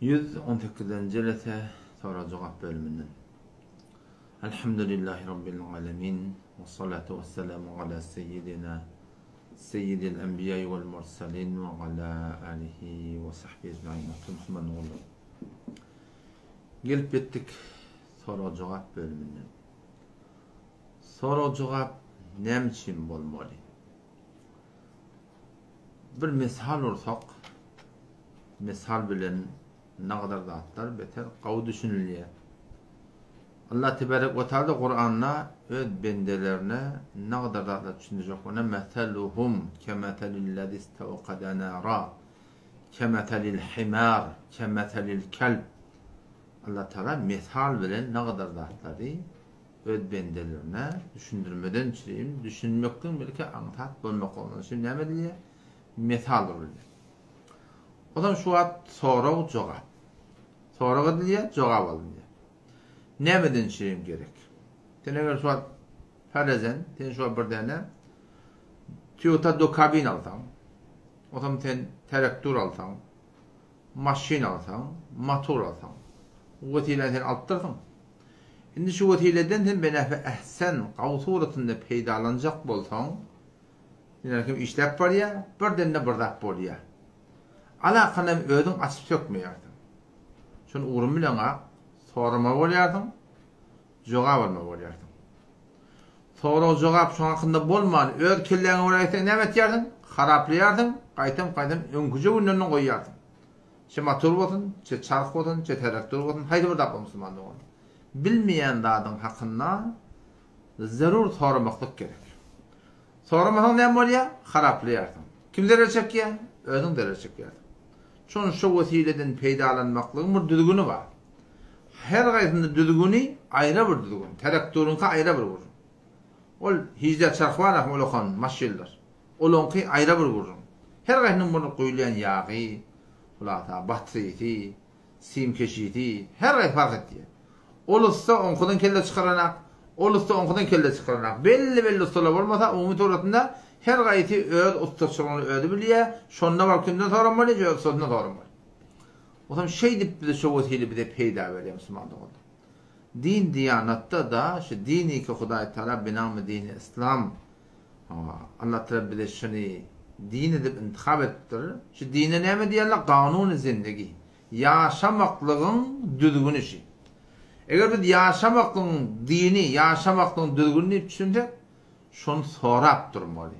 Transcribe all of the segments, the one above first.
118. jelete soru cevap bölümünden. Elhamdülillahi Rabbil alemin. Ve salatu ve selamu ala seyyidil enbiya vel mursalin ve ala alihi ve sahbihi ecmaîn. Müslüman oğlu. Gelip ettik soru cevap bölümünden. Soru cevap nem için bolmalı? Bir misal olsak, misal bilen ne kadar zatlar beter qav düşünülüye. Allah tebarek ve teala Kur'an'na öz bendelerine ne kadar zatlar düşünecek. Ona meteluhum kemetelillezî istevqada nâra kemetelil himar kemetelil kelb. Allah Teala misal bilen ne kadar zatları öz bendelerine düşündürmeden çireyim, düşünmekten belki antat bulmak olmalı. Şimdi ne medeliye? Misal oluyor. O zaman şu an soru cevap. Soru diye cevap alın diye. Ne medeni çireyim gerek? Tenever şu an farazen, ten şu an bir tane Toyota do kabin alsam, o zaman ten traktör alsam, maşin alsam, motor alsam, vetiletten alttırdım. Şimdi şu vetileden ten benefe ehsen qav suratında peydalanacak bolsan, dinlerken işlep var ya, birden de bırdak bol ya. Alaqanı ödün açıp sökmeyerdin. Şunu uğrum bilen sorma bolyardın, cevap alma bolyardın. Soru cevap şu hakkında bolman, öz kelleğine uğraysan ne eterdin? Haraplayardın, qaytam önküce önüne koyardın. Çe motor bolsun, çe çark bolsun, çe traktör bolsun, haydi bir dapı Müslüman olun. Bilmeyen dadın hakkında zarur sormaklık gerek. Sormasan ne bolya? Haraplayardın. Kimlere çekiyor? Özün dere çekerdin. Şun şu vesileden peydalanmaklığın bir düzgünü var. Her gaysında düzgünü ayrı bir düzgün. Traktörünki ayrı bir vurun. Ol hizde çark var ahım olakon maşildir. Olonki ayrı bir vurun. Her gaysının bunu koyulayan yağı, ulata, batriyeti, sim keşiti, her gays fark ettiği. Olursa onkudan kelle çıkaranak, olursa onkudan kelle çıkaranak. Belli ustalar olmasa umut oratında her gayti öz ustaçılığını ödü biliye, şonda var kimden soranmalı, öz sözünden soranmalı. O zaman şey deyip bize şu vesile bize peyda veriyor Müslümanlık oldu. Din diyanatta da, şu dini ki Huday Teala binamı dini İslam, Allah Teala bize şunu din edip intikab ettir. Şu dini ne mi diyorlar? Kanun-u zindagi. Yaşamaklığın düzgün işi. Eğer biz yaşamaklığın dini, yaşamaklığın düzgününü düşünsek, şunu sorap durmalı.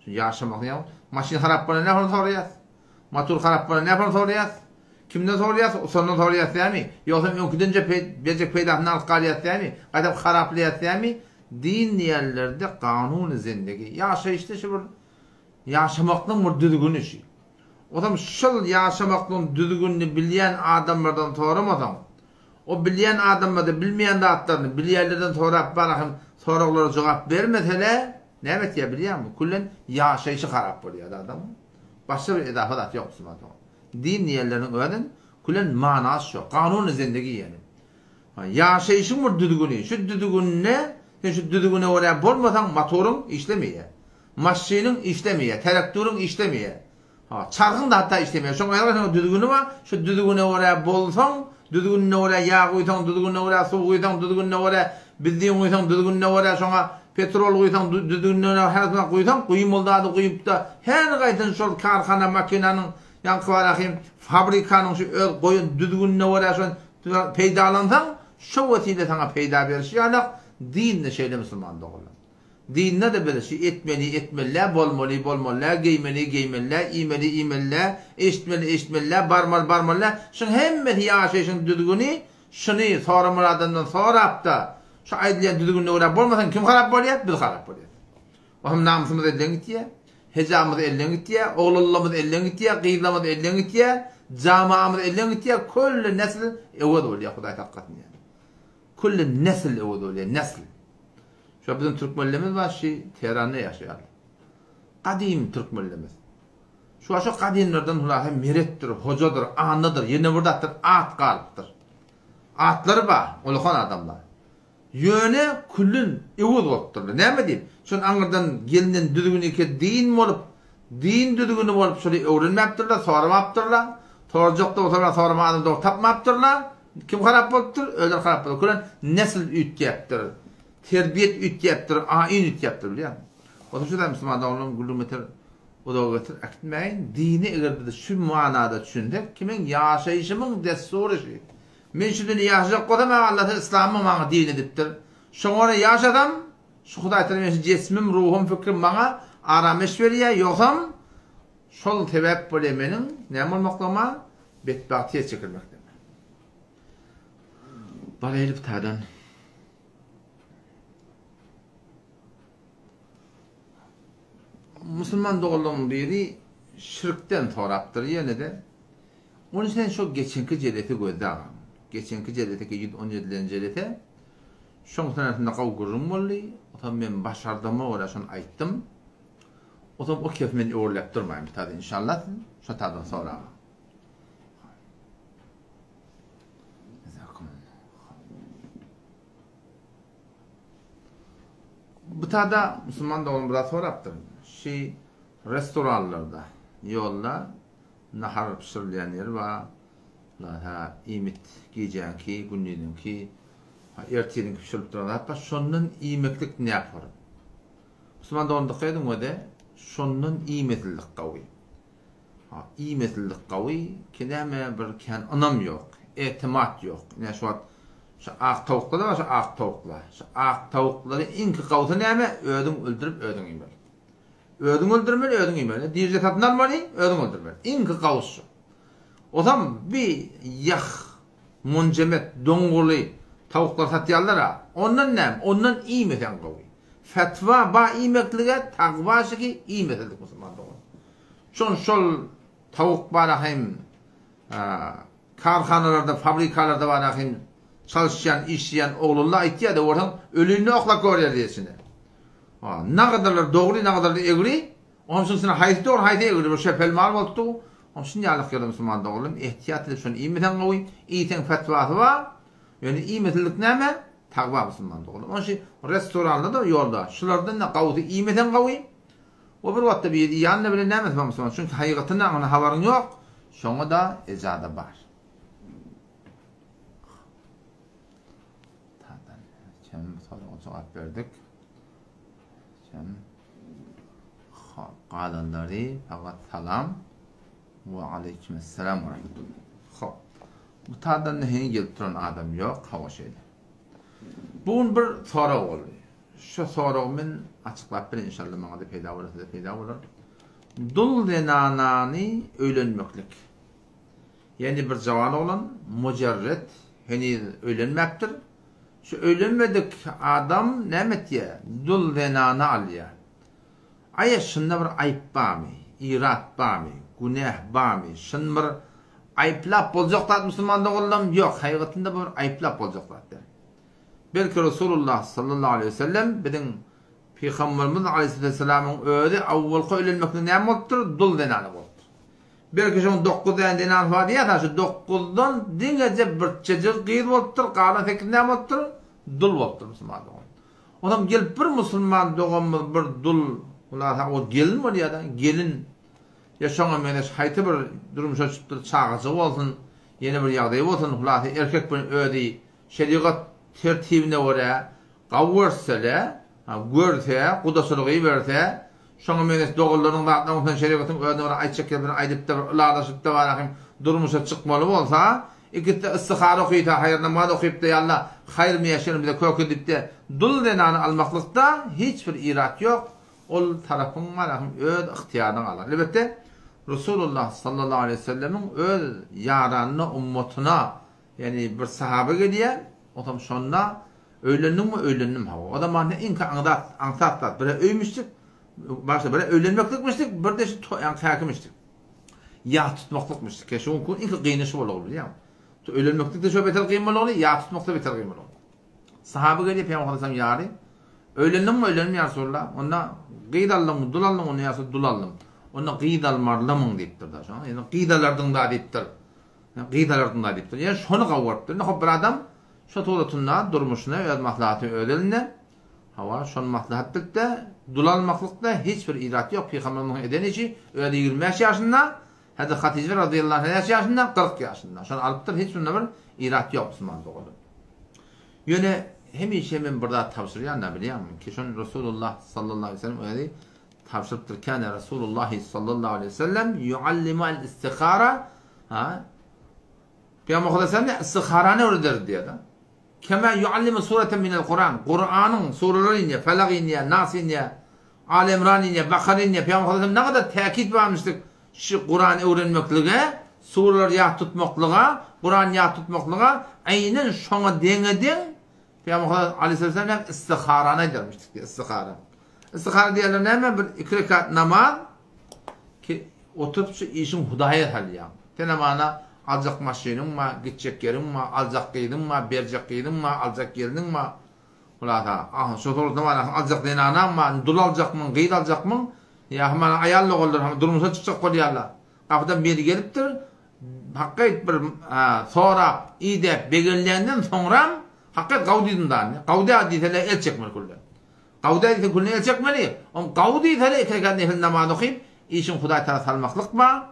Yaşamak ne? Maşin harap bana ne yapalım soruyaz? Motor harap bana ne yapalım soruyaz? Kimden soruyaz? Sonundan soruyaz değil mi? Yoksa önküdünce becek peydahını alıp kalıyaz değil mi? Kadar haraplayaz değil mi? Din yerlerde kanun-u zindagi. Yaşayışta şu bir yaşamaklığın bir düzgün işi. O zaman şu yaşamaklığın düzgününü bilen adamlardan soramadan, o bilen adamlardan bilmeyen de atlarını bilenlerden sorap bana sorulara cevap vermesele ne evet ya biliyor musun? Kullen yaşayışı harap oluyor adamın. Başka bir edafadat yok Müslüman. Din yerlerinin öğrenin kullen manası yok. Kanun-u zindagi yani. Yaşayışın bir düdügünü. Şu düdügün ne? Sen şu düdügüne oraya bolmasan motorun işlemiyor. Maşinin işlemiyor. Traktörün işlemiyor. Çarkın da hatta işlemiyor. Şu an düdügünü var. Şu düdügüne oraya bolsan, düdügüne oraya yağ koysan, düdügüne oraya su koysan, düdügüne oraya bildiğin koysan, düdügüne oraya sonra petrol koysan, düdüğüne her zaman koysan, koyum oldu adı koyup da her gayden şu karxana makinanın yankı var akıyım, fabrikanın şu koyun düdüğüne oraya şu peydalansan, şu vesile sana peyda verir. Yani dinle şeyle Müslüman doğru. Dinle de böyle şey etmeli, bolmalı, giymeli, imeli, eşitmeli, barmalı. Şun hemmet yaşayışın düdüğünü, şunu sonra muradından sonra apta, şu aydiliyen düdüğünle uğrayıp olmasan kim harap oluyor? Biz harap oluyor. O hem namusumuz elden gitti ya, hecamız elden gitti ya, oğlullahımız elden gitti ya, kıyılamız elden gitti ya, camiamız elden gitti ya, kulli nesil evvel oluyor Huday hakikaten yani. Kulli nesil evvel oluyor, nesil. Şu bizim Türk millemiz var, Tehran'da yaşıyor. Kadim Türk millemiz. Şu kadimlerden hulahi mirettir, hocadır, anıdır, yine buradadır, at kalıptır. Atları var, olukan adamlar. Yöne kullun evuz olupturlar. Ne mi diyeyim? Şun anırdan gelinin düdüğünü ki din olup, din düdüğünü olup şöyle öğrenmeptirler, soramaptırlar. Torjokda oturan sormadım da tapmaptırlar. Kim harap bolupdyr? Öler harap bolupdyr. Kuran nesil ütdäpdir. Terbiyet ütdäpdir, aýyn ütdäpdir bilýän. O da şuda Müslümanlaryň gülümeter odağa getir akitmeýin. Dini eger şu manada düşündük, kimin ýaşaýyşymyň destury. Men şu dünya ýaşajak bolsam Allah İslam'ı maňa din edipdir. Şoňa ýaşadam, şu Hudaý tarapyndan jesmim, ruhum, fikrim maňa arameş berýär, ýoksam şol sebäp bolan meniň näme bolmaklama betbatyýa çekilmekde. Balaýlyk tadan Müslüman doğulun biri şirkten toraptır ýene-de. Onun için şu geçenki jeleti gözlagam. Geçenki jeleteki 17-nji jelete şoň sanatynda gawgurum boldy. Otam men başardymy ora şonu aýtdym. Otam o kef men öwrläp durmaýyn taýda inşallah. Şu taýdan sonra. Bu taýda Müslüman doğulun biraz sorapdyr. Şey restoranlarda, yolda nahar pişirilen yer var. Ha imit giyeceğinki, günlüğünki, ertenin pişirip duran. Hatta şonun imeklik ne yapar? Müslüman da onda koydum o da şonun imetlilik kavi. Ha imetlilik kavi kineme bir kan anam yok, etimat yok. Ne şu ak tavuklar var, ak tavuklar. Ak tavukları inki kavta neme ödün öldürüp ödün imel. Ödün öldürmeli, ödün imeli. Dirce tatın almalı, ödün öldürmeli. İnki kavuşu. O zaman bir yah, muncemet, dongulu tavuklar satıyarlar ha. Ondan ne? Ondan iyi meten kavi. Fetva ba imekliğe takvaşı ki iyi metelik Müslüman doğru. Şol tavuk barahim karhanalarda, fabrikalarda barahim çalışan, işleyen oğlunla ihtiyaç da oradan ölünü oklak oraya diyesine. Ne kadarlar doğru, ne kadarlar egri, onun için sana haydi doğru, haydi egri, bir şepel mal oldu. Onun için yalak yolu Müslüman doğru, ihtiyat edip şunu iyi meten kavi, iyi ten fetvası var, yani iyi metelik neyme? Takva Müslüman doğru. Onun için restoranda da yolda, şulardan ne kavutu iyi meten kavi, o bir vatta bir yanına bile neymet var Müslüman, çünkü hakikatinden haberin yok, şuna da ecada var. Hem soruğa cevap verdik. Hem qalanları faqat salam ve aleykümselam ve rahmetullah. Xo'p. Bu tadan nehin gelip turan adam yok, hava şeyde. Bugün bir soru oldu. Şu soru men açıklap bilen inşallah maňa da peýda bolar. Dul denanani öýlenmeklik. Yani bir jawan olan mujarret henüz öýlenmekdir. Şu öýlenmedik adam nämetye dul denana alýar. Aýa şunda bir aýp barmy, irat barmy, günah barmy? Şun bir aýplap boljak Müslüman dogullam ýok, hakykatynda bir aýplap boljak zat. Belki Resulullah sallallahu aleyhi ve sellem bizim Peygamberimiz aleyhisselam'ın öýde awwalky öýlenmeklik näme bolupdyr? Dul denana bolupdyr. Belki şoň 9 denan var diýär, şu 9dan diňeje bir çejer gyýyl bolupdyr, galan tekir näme bolupdyr? Dul bolupdyr Müslüman dogum. Onam gelip bir Müslüman dogum bir dul, ular o gelin var ýa-da gelin ýaşaňa mene haýty bir durum şaşypdyr, çağaçy bolsun, ýene bir ýagdaý bolsun, ular erkek bilen öýdi, şeriat tertibine göre gawursele, görse, gudasylygy berse, şoňa mene dogularyň zatlaryň şeriatyň öýüne aýtjak ýa-da aýdyp da ulalaşyp da barahym durmuşa çykmaly bolsa, ikide istihara okuyta, hayır namaz okuyup da yalla hayır mı yaşarım da köküdip de dul denanı almaklıkta hiçbir irat yok. Ol tarafın var, öz ihtiyarını alır. Elbette Resulullah sallallahu aleyhi ve sellemin öz yaranına, ummatına, yani bir sahabe geliyor, o tam şonda öğlendim hava. O da mahne inka antatlar, böyle öymüştük, başta böyle öğlenmeklikmiştik, bir de şu hakimiştik. Yağ tutmaklıkmıştık. Keşke onun inka kıynaşı olur ya. Öğlenmeklik de şöyle beter kıymalı oluyor, yağ tutmakta beter kıymalı oluyor. Sahabe geliyor, Peygamber Aleyhisselam yarı. Öğlendim mi öğlendim ya Resulullah? Ona gıydallım mı, dulallım onu ya dulallım. Ona gıydalmarlamın deyiptir da. Yani gıydalardan da deyiptir. Gıydalardan da deyiptir. Yani şunu kavurttur. Ne bir adam şu tuğlatunla durmuşuna öz maslahatı öğlenine. Hava şun maslahat bitti. Dulalmaklıkta hiçbir irat yok. Peygamber'in edeni için öyle 25 yaşında Hadi Hatice radıyallahu anh yaşında 40 yaşında. Şunu alıptır hiç bunda bir irat yok Müslüman doğru. Yöne hemen burada tavsiye ne biliyor musun? Ki şun Resulullah sallallahu aleyhi ve sellem öyle tavsırıptır. Kâne Resulullah sallallahu aleyhi ve sellem yuallimu el-istihara Peygamber Aleyhisselam istihara öğretir diye da. Kema yuallimu sureten minel Kur'an. Kur'an'ın surelerini, Felak'ini, Nas'ini, Ali İmran'ini, Bakar'ini Peygamber Aleyhisselam ne kadar tekit vermiştik şu Kur'an öğrenmekliğe, sureler yağ tutmaklığa, Kur'an yağ tutmaklığa aynen şuna denedin Peygamber Aleyhisselam istiharana dermiştik diye istihara. İstihara diyorlar hemen bir 2 rekat namaz ki oturup şu işin hudaya hali Tenemana alacak maşinin ma, gidecek yerin ma, alacak giydin ma, verecek giydin ma, alacak yerin ma. Ulata, şu sorusunda var, alacak denen anam ma, dul alacak mı, giyd alacak mı? Ya hemen ayarlı olur, durumumuza çıkacak koyarlar. Kapıdan biri geliptir, hakikat bir sonra idep belirlenden sonra hakikat gavdidindan, gavdi adetleri el çekmeli kulle. Gavdi adetleri kulle el çekmeli. On gavdi adetleri ekleyen nefil namaz okuyup, işin Huday taraf salmaklık mı?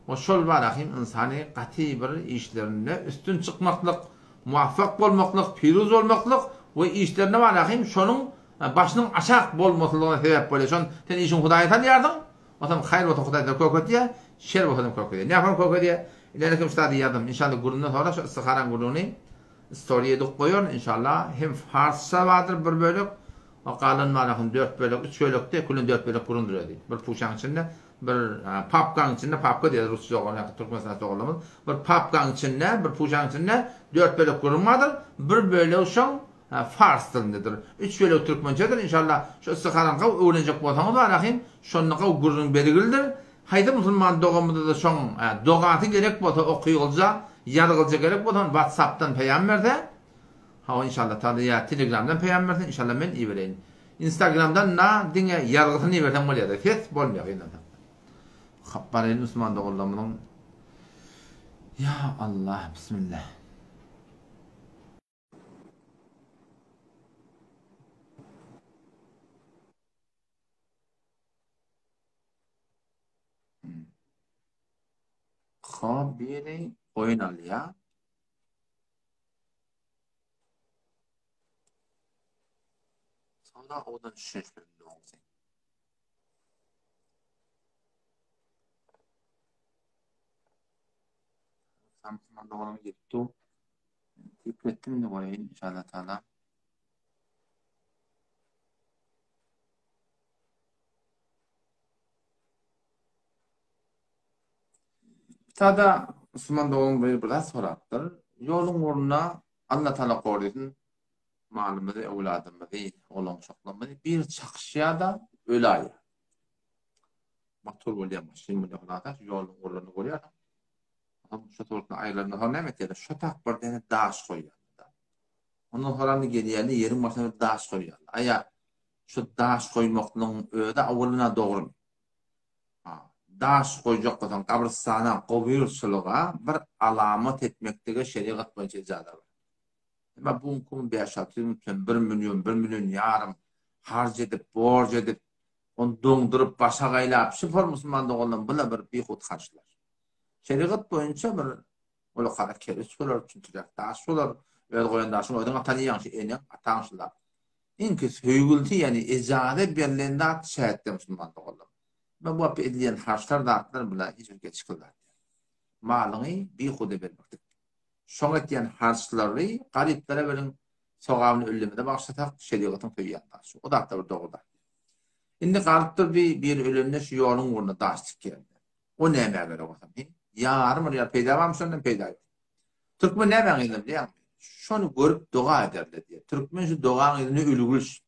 O şol var ahim insani qati bir işlerinde üstün çıkmaklık, muvaffak olmaklık, piruz olmaklık ve işlerine var ahim şonun başının aşağı bolmaslığına sebep böyle. Şon sen işin Huday'a tanıyardın. O zaman hayır o Huday'da kokodiye, şer o kokodiye. Ne yapalım kokodiye? İleriki ustadı yardım. İnşallah gurundan sonra şu istiharan gurunu story'e de koyuyor inşallah. Hem Farsça vardır bir bölük. O kalın var ahim 4 bölük, 3 bölük de kulun 4 bölük gurunduruyor diye. Bir puşan içinde bir papkan içinde papka diye Rusça olarak Türkmenistan'da olamaz. Bir papkan içinde, bir puşan içinde 4 bölük kurulmadır. Bir bölük şun Fars dilindedir. 3 bölük Türkmencedir. İnşallah şu istiharan kav öğrenecek bolsanız var ahim şonun kav gurunun belgilidir. Hayda Müslüman doğumunda da şun doğatı gerek bolsa okuyulca, yargılca gerek bolsa WhatsApp'tan peygamberде. Ha inşallah tadı ya Telegram'dan peygamberden inşallah men iyi vereyim. Instagram'dan na dinge yargısını iyi verden bolýar. Fet bolmuyor inanın. Habbarayın Müslüman doğullamının ya Allah bismillah. Habiri oyun al ya. Sonra odan şişirdim olsun. Müslüman doğullamı gitti. Tip ettim de koyayım inşallah Teala. Tada Müslüman doğum bir biraz soraktır. Yolun uğruna Allah Teala korusun malımızı, evladımızı, olan şoklamızı bir çakışıya da öyle motor olayamaz. Şimdi burada yolun uğruna koruyor. Ama şu torkla aylarında sonra ne metyede? Şu tak bir tane daş koyuyor. Ondan sonra ne geliyor? Yerin başına bir daş koyuyor. Aya şu daş koymaklığın öde avuluna doğru mu? Daş koyacak olan kabristana kovuyurçuluğa bir alamet etmekteki şeriat boyunca icada var. Ama bu kum 5-6 milyon, 1 milyon, 1 milyon yarım harc edip, borç edip, onu dondurup, başa gaylap, şifar Müslümanlığı olan buna bir bihut karşılar. Şeriat boyunca bir ola kadar kere sular, çünküler, daş sular, öyle koyan daşın, öyle tanıyan şey, eni atanşılar. İnki söygültü yani icade birliğinde at şehette Müslümanlığı olan. Ve bu edilen harçlar da artlar bula hiç ülke çıkırlar. Malını bir huda vermektir. Şoň etýän harçlary gariplere berin sogawny ölümine başlatak şeriatyň töýýändir. O da bir dogda. Indi garypdyr bir ölümne şu ýoluň uruna daşdyk geldi. O näme gerek bolsa? Ýarym ýa peýda bolmuşdan peýda. Türkmen näme geldi diýär. Şonu görüp doga ederler diye. Türkmen şu dogaň ýerine ölügüls.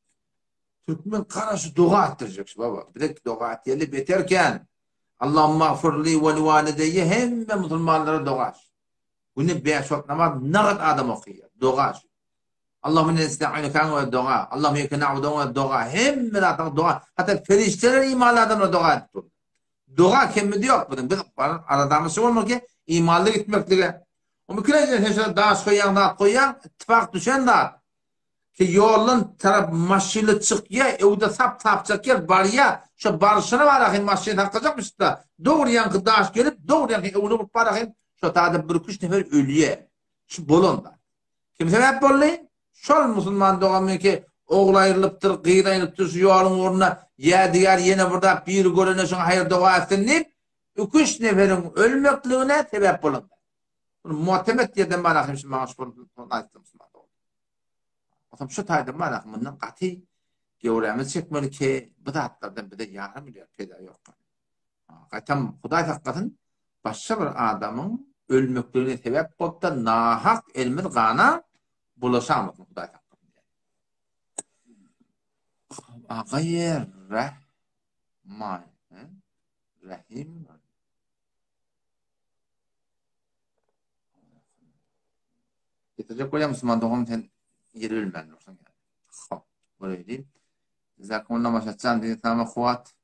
Türkmen karaşı doga ettirecek baba. Bir de doga etýeli beterken Allahumma gfirli ve livalideyye hemme musulmanlara doga. Bunu 5 vakit namaz nagat adam okuyor. Doğa. Allahümme nesta'inu ve doğa. Allahümme yeke na'budu ve doğa. Hemme zaten doğa. Hatta ferişteler imanlardan o doğa etti. Doğa kemmedi yok bunun. Biz aradığımız şey olmuyor ki imanlı gitmek diye. O mümkün değil. Daş koyan, ittifak düşen dağıt. ki yolun taraf maşını çık ya, evde sap çeker bar ya, şu barışına var ahin maşını takacakmış da, doğru yankı daş gelip, doğru yankı evini bulup var ahin, şu tadı bir kuş nefer ölüye, şu bolonda. Kim sebep bollu? Şol musulman doğamıyor ki, oğul ayrılıptır, kıyır ayrılıptır, şu yolun uğruna, ya diğer yine burada bir görüne şuna hayır dua etsin deyip, üç neferin ölmekliğine sebep bolonda. Bunu muhtemet yerden bana ahin, şimdi maaş bolonda, Otam şu taýda marakmyndan gaty geweremiz çekmeli ki bu zatlardan bir de yarım milyar peda yok. Gatam Hudaý hakykatyn başga bir adamyň ölmekligine sebep bolup da nahak elmir gana bulaşamyk Hudaý hakykatyn. Agayr rahman rahim Getirecek koyam Müslüman doğum sen yeri bilmen olsun yani. Hop, böyle değil. Zakonla maşatcan dedi tamam kuat.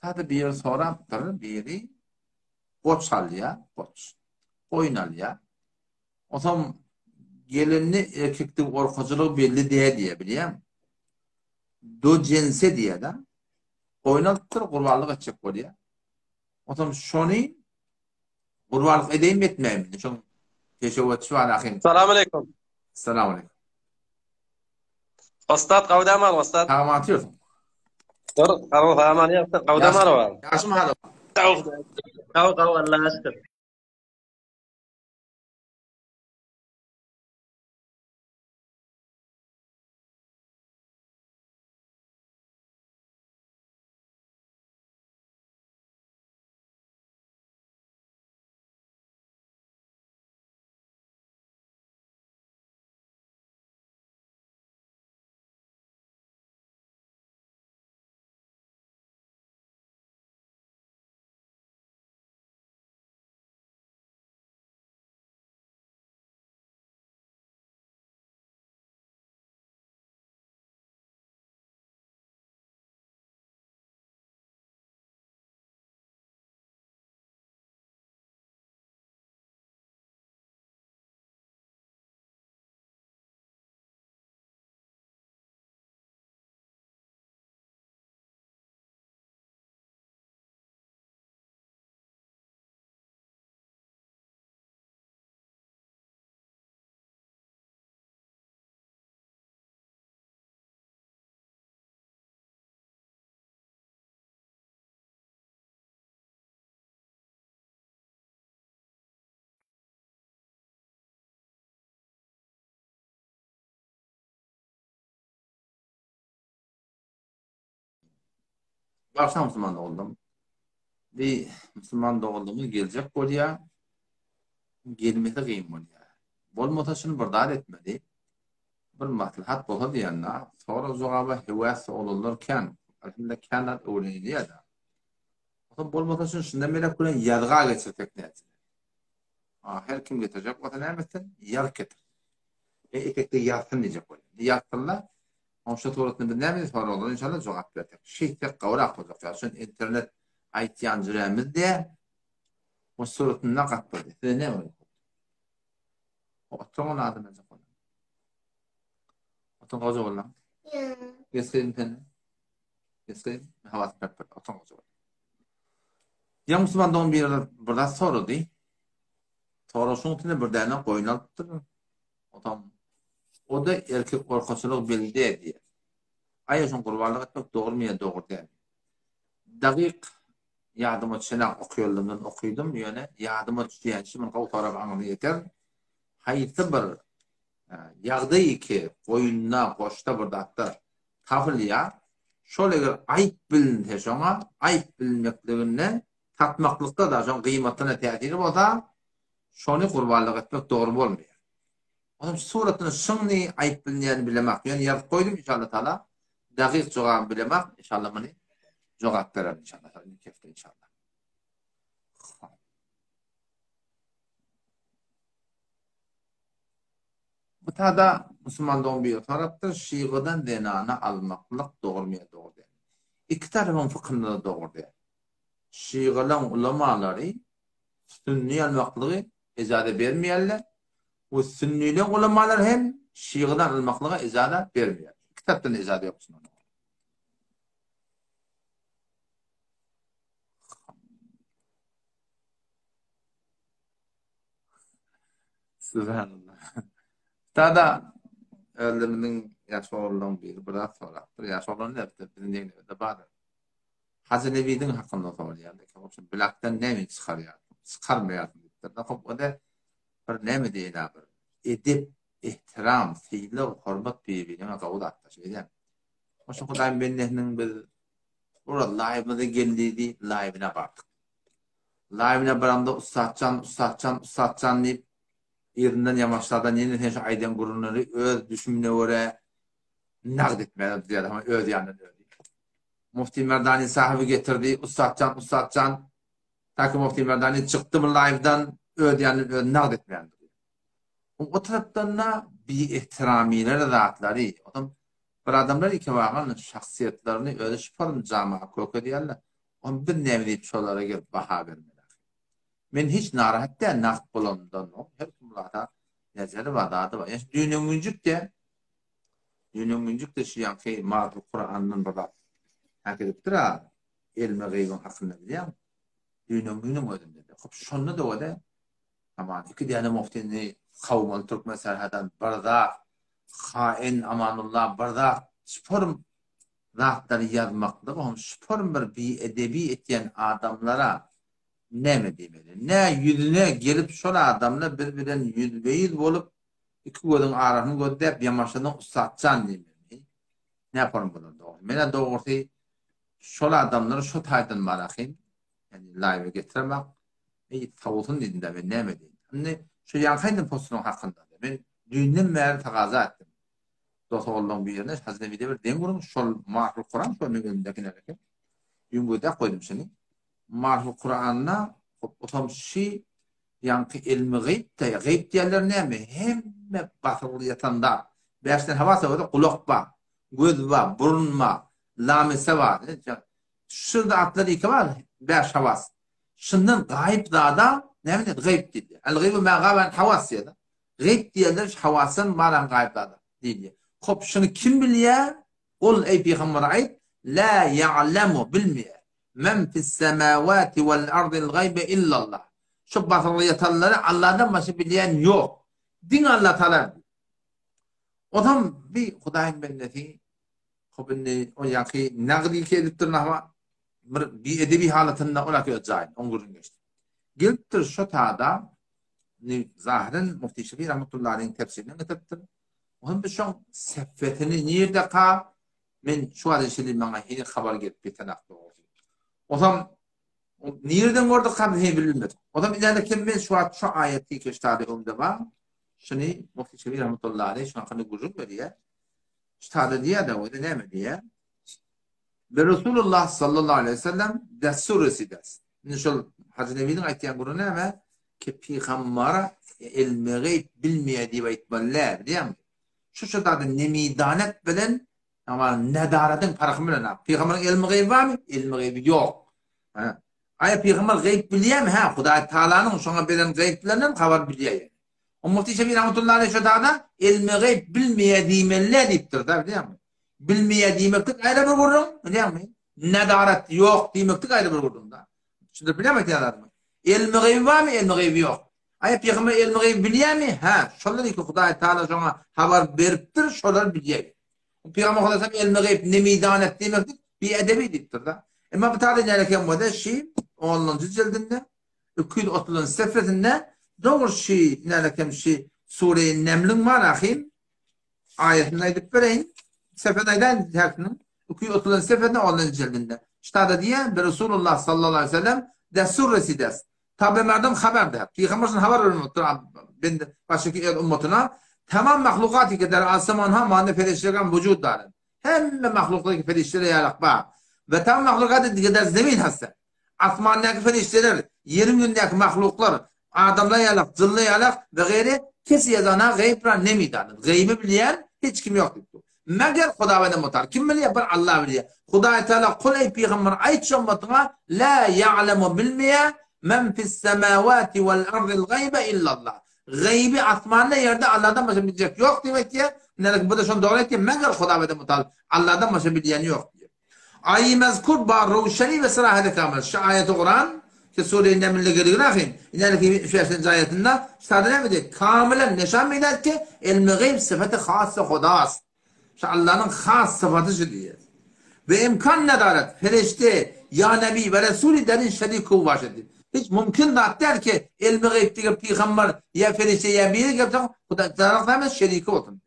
Tadı bir yer sonra biri koç alya, koç. Koyun alya. O zaman gelinli erkeklik orkacılığı belli diye bileyim. Do cinse diye de oynattır kurbanlık edecek oraya. O zaman şunu kurbanlık edeyim etmeyeyim. Çünkü teşebbüt şu an ahin. Selamun aleyküm. Selamun aleyküm. Ustad kavdaman ustad. Tamam atıyorsun. Dur, kavu fahaman yaptı. Kavdaman var. Yaşım hala. Kavu Allah'a şükür. Başta Müslüman oldum. Bir Müslüman doğduğumu gelecek oraya gelmesi kıyım oraya. Bol motasını bırdat etmedi. Bir maslahat bolsa diýende sonra jogaba hewäs olurlarken aslında kanat öwrenýär da. O bolmasa şun şunda melek bilen ýazga geçirtek näçe. Her kim getirecek o nämetin ýar getir. Ekekde ýarsyn diýecek bolar. Ýarsynlar onşa toratny bir näme sonra olur inşallah jogap berdik. Şeýte gawrak bolacak. Şun internet aýtýan jüremizde o suratyndan gatdy. Ne olur? O çoğun adım edecek. Oton gozo bolla. Geskin ten. Geskin havas pepper. Oton gozo bolla. Ya Müslüman doğum bir burada sorudu. Soruşun tine bir däne goýnalypdyr. Otam. O da erkek korkaçylyk bildi diye. Aýaşyň gurbanlyk etmek dogry mı dogry diýär. Dagyk ýadyma düşen okuyalımdan okuydum ýöne ýadyma düşýän şi men gawy tarap aňyny ýeter. Haýsy bir ýagdaý ki goýunna goşda bir datda tafilýa şol eger aýp bilinse şoňa aýp bilinmekligine tatmaklykda da şoň gıymatyna täsiri bolsa şonu gurbanlyk etmek dogry bolmaýar. Onuň suratyny şuňny aýp bilinýän bilemek. Ýani ýazyp goýdum inşallah taala. Dagyk jogap bilemek inşallah meni jogap berer inşallah. Kefte inşallah. Bu tada Müslüman doğum bir tarafta şiğadan denana almaklık doğurmaya doğru. iki tarafın fıkhında da doğru değil. Şii'lerin ulamaları sünni almaklığı icade vermeyenler ve sünnilerin ulamaları hem Şii'den almaklığa icade vermiyor. Kitaptan icade yoksun ona. Subhanallah. Tada öldürünün yaşı oğlunun biri biraz sonra. Bir yaşı oğlunun ne yaptı? Bildiğin de bağlı. Hazır Nebi'nin hakkında soruyor. Bilaktan ne mi çıkarıyor? Çıkarmıyor. O da bir ne mi değil abi? Edip, ihtiram, fiili, hürmet birbirine kavul attı. O şu kadar benimle bir orada live'da geldiği live'ine baktık. Live'ine baranda ustatcan deyip yerinden yamaçlardan yeni şu aydan gurunları öz düşümüne göre naqd etmedi diye ama öz yanında öyle. Mufti Merdani sahibi getirdi. Ustatcan ta ki Mufti Merdani çıktı mı live'dan öz yanında naqd etmedi. O taraftan da bir ihtiramiler zatları. Adam bir adamlar iki vagan şahsiyetlerini öyle şifalı camiye koyuyor diyorlar. On bir nevleyip şolara gelip baha vermeli. Men hiç narahat değil, naqd bulandan o. Her kumlada nezeri vadadı var. Yani dünyanın müncük de şu yankı mağdur Kur'an'ın baba hak ediptir ha. Ilmi gıybın hakkında biliyorum. Dünyanın ödünde de. Şonda da o da ama iki tane muftini kavmalı Türkmen serhadan bardak, hain amanullah bardak sporun rahatları yazmakta. Sporun bir edebi etiyen adamlara ne mi demeli? Ne yüzüne gelip şöyle adamla birbirinden yüz olup iki gözün arasını gösterip yamaçlarını usatcan demeli. Ne yaparım bunu doğru? Mene doğrusu şöyle adamları şu taydan marakayım. Yani live'e getirmek. Tavutun dediğinde ben ne mi diyeyim? Hani şu yankayın postunun hakkında. Ben dünyanın meğer takaza ettim. Dostu olduğum bir yerine Hazreti Nebi'de bir den kurum. Şol mahrum Kur'an. Şol önündeki nerede? Yumbu'da koydum seni. Mahrum Kur'an'na otom şey yankı ilmi gayb diyorlar ne mi? Hem batırılı yatanda. Beşten havası var, kulak var, göz var, burun var, lamese var. Şurada atları iki var, beş havas. Şundan gayb dağda ne mi dedi? Gayb dedi. El-gayb ma gaben havas ya da. Gayb diyorlar havasın maran gayb dağda. Dedi. Hop şunu kim biliyor? Kul ey peygamber ayet la ya'lemu bilmiyor. Men fis semavati vel ardil gaybe illallah. Şu batırılı yatanları Allah'dan başka bilen yok. Din Allah Teala. Odam bir Hudayın benneti o yaki naqdi kediptir nahva bir edebi halatında ola ki öcayin. Ongurun geçti. Geliptir şu tada zahiren Mufti Şefi rahmetullahi aleyhin tefsirine getirtir. Onun bir şu seffetini nerede ka men şu adreşeli bana yeni haber gelip bitenak doğru. Odam nereden gördük kadını bilmedim. Odam ileride ben şu ayeti keştari var. Şunu Mufti Şefi rahmetullahi aleyh şu an gurur veriyor. İşte diye de o da ne mi diye? Ve Resulullah sallallahu aleyhi ve sellem desuresi des. Nişol Hazreti Nebi'nin ayetiyen gurur ne mi? Ki peygamber ilmi gayb bilmeye diye itballer diye mi? Şu da nemidanet bilen ama nedaretin farkı bilen. Peygamberin ilmi gayb var mı? İlmi gayb yok. Ay peygamber gayb biliyor mu? Huda Teala'nın şuna bilen gayblerinden haber biliyor. O Mufti Şefi rahmetullahi aleyhi şu dağda ilmi gayb bilmeye diyemeller deyiptir da biliyor musun? Bilmeye diymektik ayrı bir vurdum biliyor musun? Nedaret yok diymektik ayrı bir vurdum da. Şimdi biliyor musun adamı? İlmi gayb var mı? İlmi gayb yok. Ay peygamber ilmi gayb biliyor mu? Şunlar ki Huda Teala şuna haber veriptir şunlar biliyor. Peygamber Aleyhisselam ilmi gayb nemidanet diymektik bir edebi deyiptir da. Ama bu tarihine erken bu da şey 10. cildinde 230. sefretinde doğru şey nerede şey Sure-i Neml'in var ahim ayetini edip vereyim. Sefedaydan terkinin 230. sefedinde 10. cildinde. İşte da diye Resulullah sallallahu aleyhi ve sellem desurresi des. Tabi merdem haber der. Peygamber'in haber vermektir. Ben baştaki ümmetine tamam mahlukatı kadar asmanha mani ferişlerin vücud darın. Hem mahlukatı ferişleri yarak ba. Ve tam mahlukatı kadar zemin hasta. Asmandaki ferişteler, yerin yüzündeki mahluklar adamla yalak, cıllı yalak ve gayri kes yazana gaybra nemidanır. Gaybi bilen hiç kim yok. Meger Huda beden mutar. Kim biliyor? Bir Allah biliyor. Huda Teala kul ey peygamber ayt şammatına la ya'lemu bilmeye men fis semavati vel ardil gaybe illallah. Gaybi asmanda yerde Allah'dan başka bilecek yok demek ki. Bu da şunu doğru etti. Meger Huda beden mutar. Allah'dan başka bilen yok diyor. Ayy mezkur bar ruşeni ve sırahede kamil. Şu ayeti Kur'an ki Suriye Neml'e geliyor rahim. İleriki 75. ayetinde sadece ne diyor? Kamilen neşan meyler ki ilmi gayb sıfatı khası Huda'sı. Allah'ın has sıfatı diyor. Ve imkan nedaret, ferişte, ya Nebi ve Resulü derin şerik kuvvaşedir. Hiç mümkün de der ki ilmi gaybdeki peygamber ya ferişte ya biri yapacak, bu da taraflarımız şeriki olsun.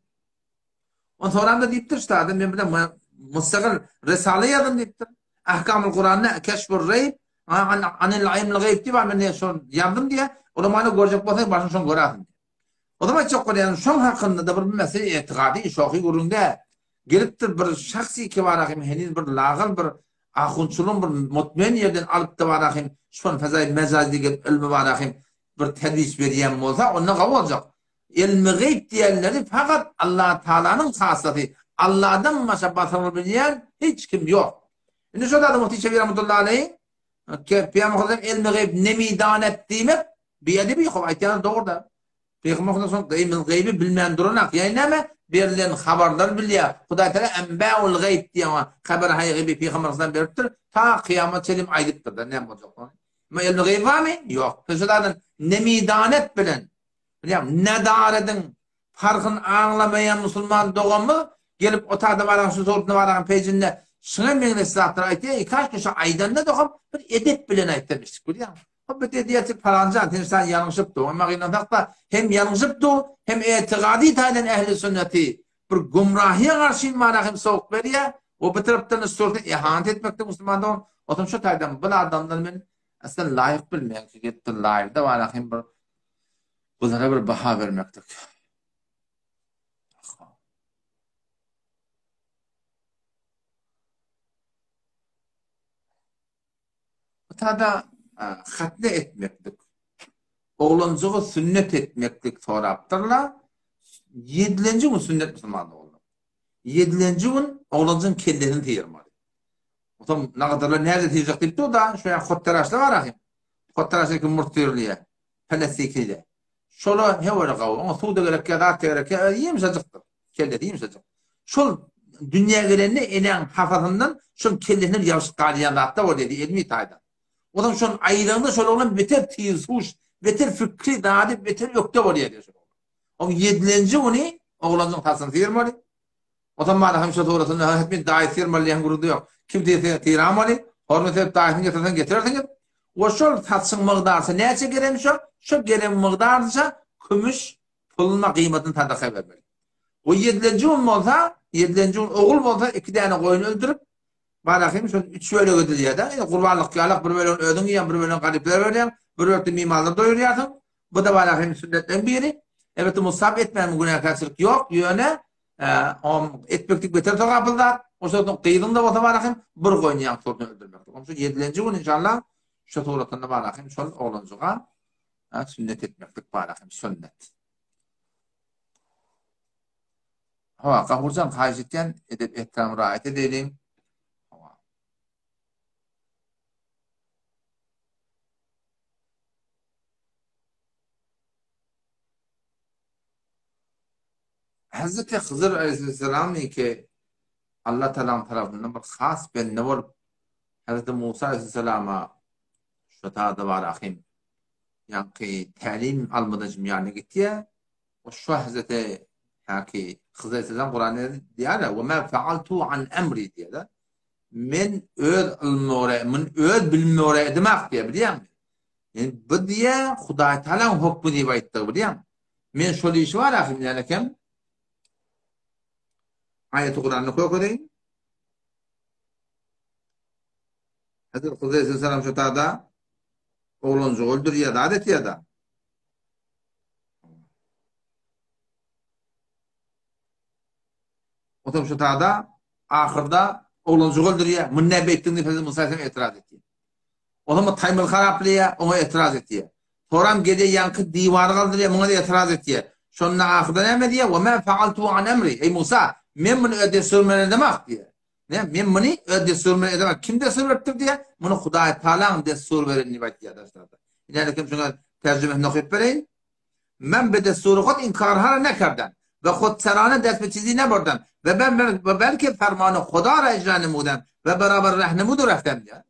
Ondan sonra da deyiptir işte adam, ben burada müstakil Risale yazdım deyiptir. Ahkam-ı Kur'an'ı keşf-ül reyb, anil ilmi gayb diye ben ne son yazdım diye, o zaman onu görecek olsaydı başını son görelim. O zaman çok yani son hakkında da bir mesele itikadi şoki gurunda geliptir bir şahsi ki var ahim henüz bir lağıl bir ahunçulun bir mutmen yerden alıp da var ahim son fazay mezazli ilmi var ahim bir tedris veriyen olsa ondan kabul olacak. İlmi gayb diyenleri fakat Allah Teala'nın hasatı. Allah'dan başka batırını bilen hiç kim yok. Şimdi şu da Muhti Şefi Rahmetullahi Aleyh Peygamber ilmi gayb nemidan ettiğimi bir yedi bir ayetler doğru da. Peygamber son gaybi bilmeyen duranak. Yani ne verilen haberler biliyor. Huda Teala enba'ul gayb diye haber hayri Peygamber'den beriptir. Ta kıyamet selim aydıktır da ne olacak? Ama ilmi gayb var mı? Yok. Peşinden nemidanet bilen. Bileyim nedaredin farkını anlamayan Müslüman doğumı gelip otarda varan şu sorduğunu varan peycinde şuna meyne silahları aytiye kaç kişi aydan ne doğum bir edep bilen aytmıştık. Biliyor musun? Bu dediği falanca insan yanlışıp doğu. Ama inanmakta hem yanlışıp doğu hem itikadi tayden ehli sünneti bir gumrahiye karşı manahim soğuk veriyor. O bir taraftan sorduğunu ihanet etmekte Müslümandan otom şu taydan bu adamlar ben aslında layık bilmeyen ki gitti layık da manahim bir bunlara bir baha vermektik. Bu tada hatne etmektik. Oğlancuğu sünnet etmektik soraptırlar. 7. gün sünnet Müslümanlığı oldu. 7. gün oğlancığın kendini teyirmeli. O zaman ne kadarlar nerede teyecek deyip de o da şöyle Khottaraş'ta var ahim. Khottaraş'taki murtiyerliğe, Palestikli'de. Şolu hevere kavu. Ama suda gerek ya da gerek ya yemsacıktır. Kelleti yemsacık. Şol dünya gelenini enen hafazından şol kelletini yavşık kaliyandatta o dedi ilmi taydan. O zaman şol ayrılığında şol olan beter tiyizhuş, beter fikri dağıdı, beter yokta oraya diyor. O 7. günü oğlanın tasını tiyirmeli. O zaman bana hemşe doğrusunu hepimiz dahi tiyirmeli yan gurudu yok. Kim tiyirmeli? Hormet edip dahini getirsen getirirsin. O şol tatsın mıqdarsa neyse geremiş o? Şu gelen mıqdarsa kümüş puluna kıymetini tadaka vermeli. O 7. gün olsa, 7. gün oğul olsa 2 tane koyun öldürüp bana şu 3 böyle ödülüyor da kurbanlık yalak bir böyle ödün yiyen bir böyle garipler ödeyen bir böyle mimarlar doyuruyorsun. Bu da bana sünnetten biri. Evet musab etmeyen günah karşılık yok. Yöne etmeklik beter tokapıllar. O zaman kıydığında o da bana bir koyun yiyen sorunu öldürmek. O zaman 7. gün inşallah şu tuğratında bana şol oğlancuğa sünnet etmeklik bana sünnet. Hava kahurcan hacitten edip ehtiram rahat edelim. Hazreti Hızır Aleyhisselam ki Allah Teala'nın tarafından bir khas ben ne var Hazreti Musa Aleyhisselam'a şu tadı var ahim yani ki talim almadıcım yani gitti ya o şu Hazreti ki Hızır Aleyhisselam Kur'an'da diyor ya ve ma fa'altu an emri diyor da men öd bilmore demek diye biliyor musun? Yani bu diye Huda Teala'nın hükmü diye bayıttı biliyor musun? Men şöyle iş var ahim yani kim? Ayet-i Kur'an'ı koyayım. Hazreti Hızır Aleyhisselam şu tada oğlancu öldürüyor da adet ya da. O zaman şu tada ahırda oğlancu öldürüyor. Münne ettiğinde Hazreti Musa Aleyhisselam itiraz etti. O zaman taymıl harapliye ona itiraz etti. Toram gece yankı divarı kaldırıyor ona da itiraz etti. Şunun ahırda ne mi diye? Ve men fa'altu an emri. Ey Musa Men bunu öde sürmeli demek diye. Ne? Men bunu öde sürmeli demek. Kim destur veripdir diye? Bunu Hudaý Taala destur verenini baytdy arkadaşlar. Yani kim şuna tercüme okuyup bereyim. Men be desturu Hud inkarha nekerden ve Hudserane dest çizine bordam ve ben belki fermanı Huda ra icra nemudem ve beraber rahnemudu raftem diye.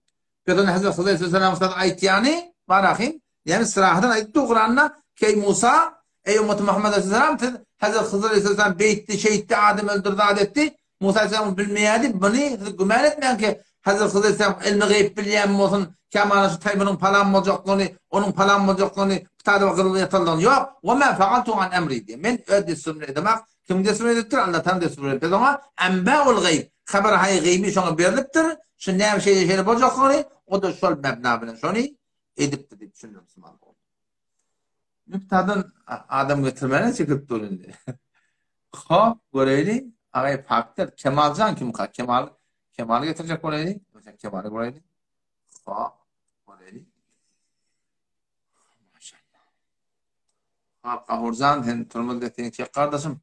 Peygamber Hazreti sallallahu aleyhi ve sellem ustad ayet yani barahin yani sırahadan ayet Kur'an'na ki Musa ey ümmet Muhammed aleyhisselam Hazreti Hızır aleyhisselam beytti şehitti Adem öldürdü adetti Musa aleyhisselam bilmeyedi bunu güman etmeyen ki Hazreti Hızır aleyhisselam ilmi gayb bilyen olsun Kemal şu Taymun'un falan olacaklarını, onun falan olacaklarını, kitapta bakılıp yatarlarını yok. Ve men fa'altu an emri diye. Men öde sürmeli demek. Kim de sürmelidir? Allah'tan da sürmelidir. Ama enbâul gayb. Haber hay gaybi şuna veriliptir. Şu ne şeyler olacaklarını, o da şol mebna bilen şunu ediptir diye düşünüyorum Müslüman. Nüktadan adam getirmene çıkıp durun diye. Ha, göreyli. Ağay faktör. Kemalcan kim? Kemal getirecek göreyli. Mesela Kemal'i göreyli. Ha. Qahurzan hen turmul deteni çek kardeşim.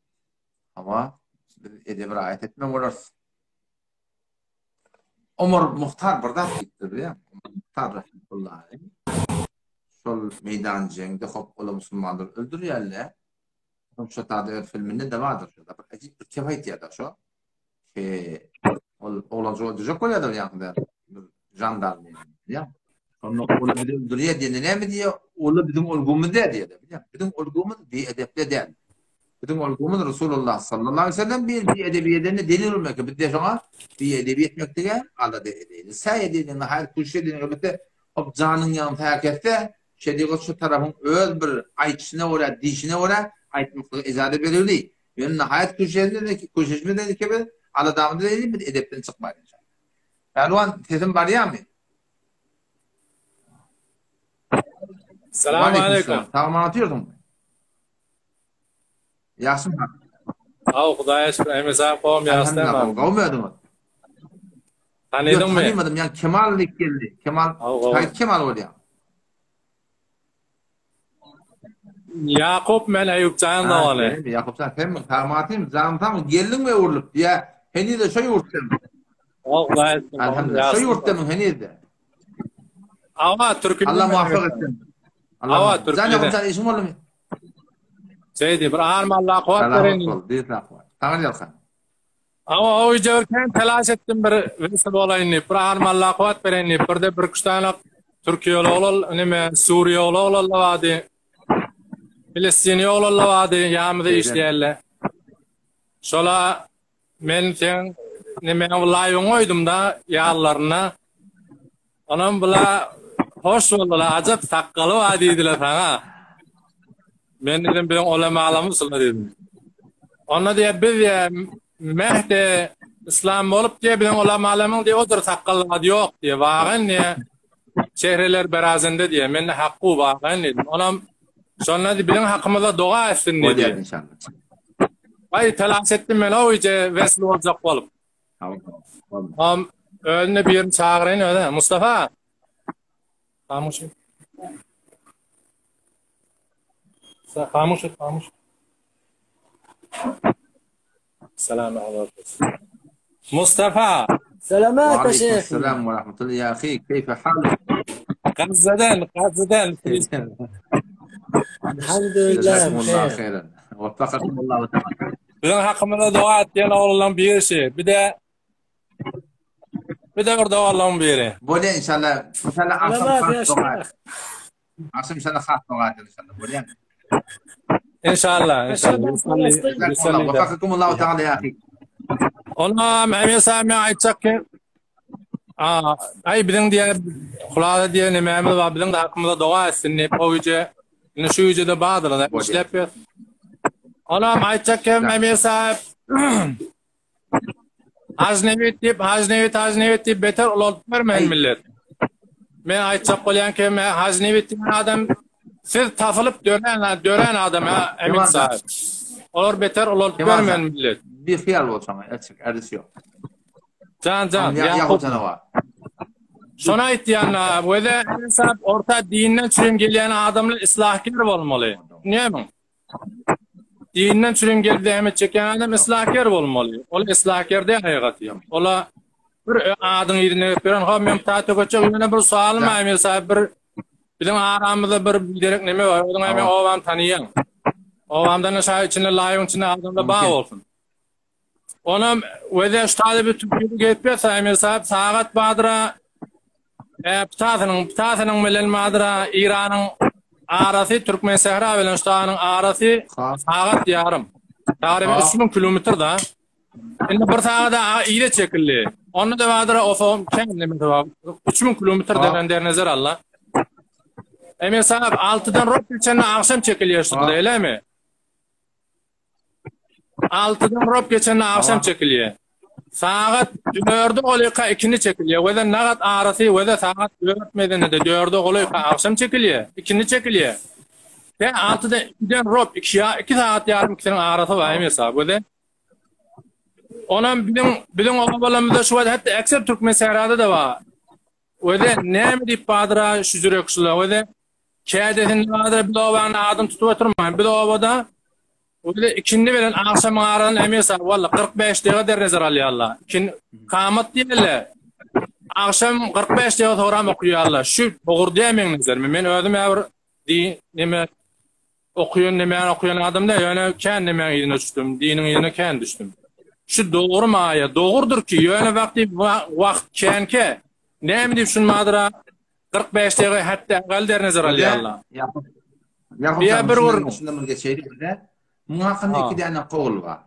Ama edeb riayet etme bolars. Ömer Muhtar burada gittir ya. Muhtar rahmetullah. Şol meydan jengde hop ola musulmanlar öldürýärler. Şu tadı filminde de vardır şurada. Bir acip bir kefayet ya da şu. Oğlan öldürecek oluyor da yanında. Jandarma ya. Onu öldürüyor diye ne mi diyor? Oğlu bizim olgumuz diye diyor. Bizim olgumuz bir edeple değil. Bizim olgumuz Resulullah sallallahu aleyhi ve sellem bir edebiyetine delil olmak. Bir de sonra bir edebiyet mektige Allah dedi. Say dediğin her kuşediğin elbette o canın yan fakette şediği şu tarafın öz bir ayçına ora dişine ora aytmakla izade verildi. Yani hayat kuşediğinde dedi ki Allah davamında dedi bir edepten çıkmayın. Erdoğan sesim var ya mı? Selamun aleyküm. Tamam anlatıyordum. Yaxşım ha. Aw Hudaýa şükür. Emesam qowm ýaşdym. Qowmadyň. Tanydym mı? Tanımadım yani Kemallik geldi. Kemal bolýar. Yakup men Aýupjan da bolaý. Yakupcan sen tamatym zantam geldin mi urlup ya heni de şoý urtdym. Aw Hudaýa şükür. Alhamdulillah. Şoý urtdym heni de. Awa Türkmen. Allah muvaffak etsin. Awa Türkmen. Yakupcan işim bolmy? Seydi bir arma Allah kuwat berenin. Tamam yalkan. Awa o jörken telaş etdim bir vesile bolaýyny. Bir arma Allah kuwat berenin. Birde bir kuştanak Türkiýe olal, neme Suriýe olal wady. Filistin olal wady ýamyda işleýärler. Şola men sen neme laýyň oýdum da ýallaryna. Onam bula hoş boldular, ajab takkaly wady diýdiler sana. Men dedim bilen ulamalarymyz şol dedim. Ona diye biz mehde İslam bolup diye bilen ulamalarymyz diye odur takkaly wady ýok diye wagyn ne şehirler berazinde diye men haqqy wagyn dedim. Onam şonda diye bilen hakkymyzda doga etsin diye. İnşallah. Ay telaş etdim men o ije vesile boljak bolup. Tamam. Önüne bir yerini çağırayın öyle. Mustafa. Kamuş. Kamuş. Selamun aleyküm. Mustafa. سلامات يا شيخ. السلام ورحمة الله يا أخي كيف حالك؟ Gazze'den. الحمد جزاكم لله الله بخير. خيرا وفقكم الله تعالى. Bizim hakkımda dua ettiğin oğlan bir şey. Bir de orada oğlan biri. بولي إن شاء الله سلامات يا شيخ. عاصم إن شاء الله خاص طغات إن شاء الله بولي İnşallah. جزاكم الله وفقكم الله تعالى يا أخي. Ona Mehmet Sami aytacak ki ay bilen diye kulağda diye ne Mehmet var bilen de hakkımda dua etsin ne poyucu ne şu yüce de bağdılar da işlep ya. Ona aytacak ki Mehmet Sami Haznevit deyip beter olup vermeyin millet. Men aytacak olayan ki Haznevit diyen adam siz tafılıp dönen adam ya Emin sahip. Olur beter olup vermeyin millet. Bir fiyal olsam açık erdisi yok. Can Yakup var. Şona ittiyanlar bu da hesap orta dinden çürüm gelen adamlar islahkar olmalı. Niye mi? dinden çürüngel demet çeken adam islahkar bolmaly. Ol islahkar de haýygaty. Ola bir adyň ýerine beren ha men taýta goçak ýene bir sualym aýmasa bilen aramyzda bir biderek neme bar. Onuň men owam tanyýan. Owamdan şaý içinde laýyň içinde adamda bağ bolsun. Onam wede ştaýda bir tüpüri gepip aýmasa sagat badra ptasynyň bilen madra İranyň arasy Türkmen sehra bilen ştaýanyň arasy sagat ýarym. Tarym 3000 kilometr da. Indi bir sagada ýere çekildi. Onu da badra ofam kendime de 3000 kilometr degen nazar Allah. Emel sahab 6dan rop geçen akşam çekiliyorsun da öyle mi? 6dan rop geçen akşam çekiliyor. Saat 4'de olayka 2'ni çekiliyor. Ve de nagat arası ve de saat 4 medeni de 4'de olayka akşam çekiliyor. 2'ni çekiliyor. Ve 6'da 2'den rop 2 saat yarım 2'nin arası var emel sahab. Ve de onam bilen obalamızda şu hatta ekser Türkmen sehrada da var. Ve de näme dip badra şu jürekçiler ve de kädetin badra bir oban adım tutup oturmayın. Bir obada ve de ikindi bilen akşam aran emesa walla 45 daqiqa derrezer alýarlar. Kin kamat diýerler. Akşam 45 daqiqa toram okuýarlar. Şu doğru diýmeň nazar. Men özüm äwir näme okuyan adam da ýöne kendime ýerine düşdüm. Diniň ýerine kend düşdüm. Şu doğru mu aya? Doğrudur ki ýöne wagt kenke näme diýip şun madra 45 daqiqa hatta aqal dernazar alýarlar. Ya bir urun şunda bir geçeýdi. Muhakkında 2 tane kol var.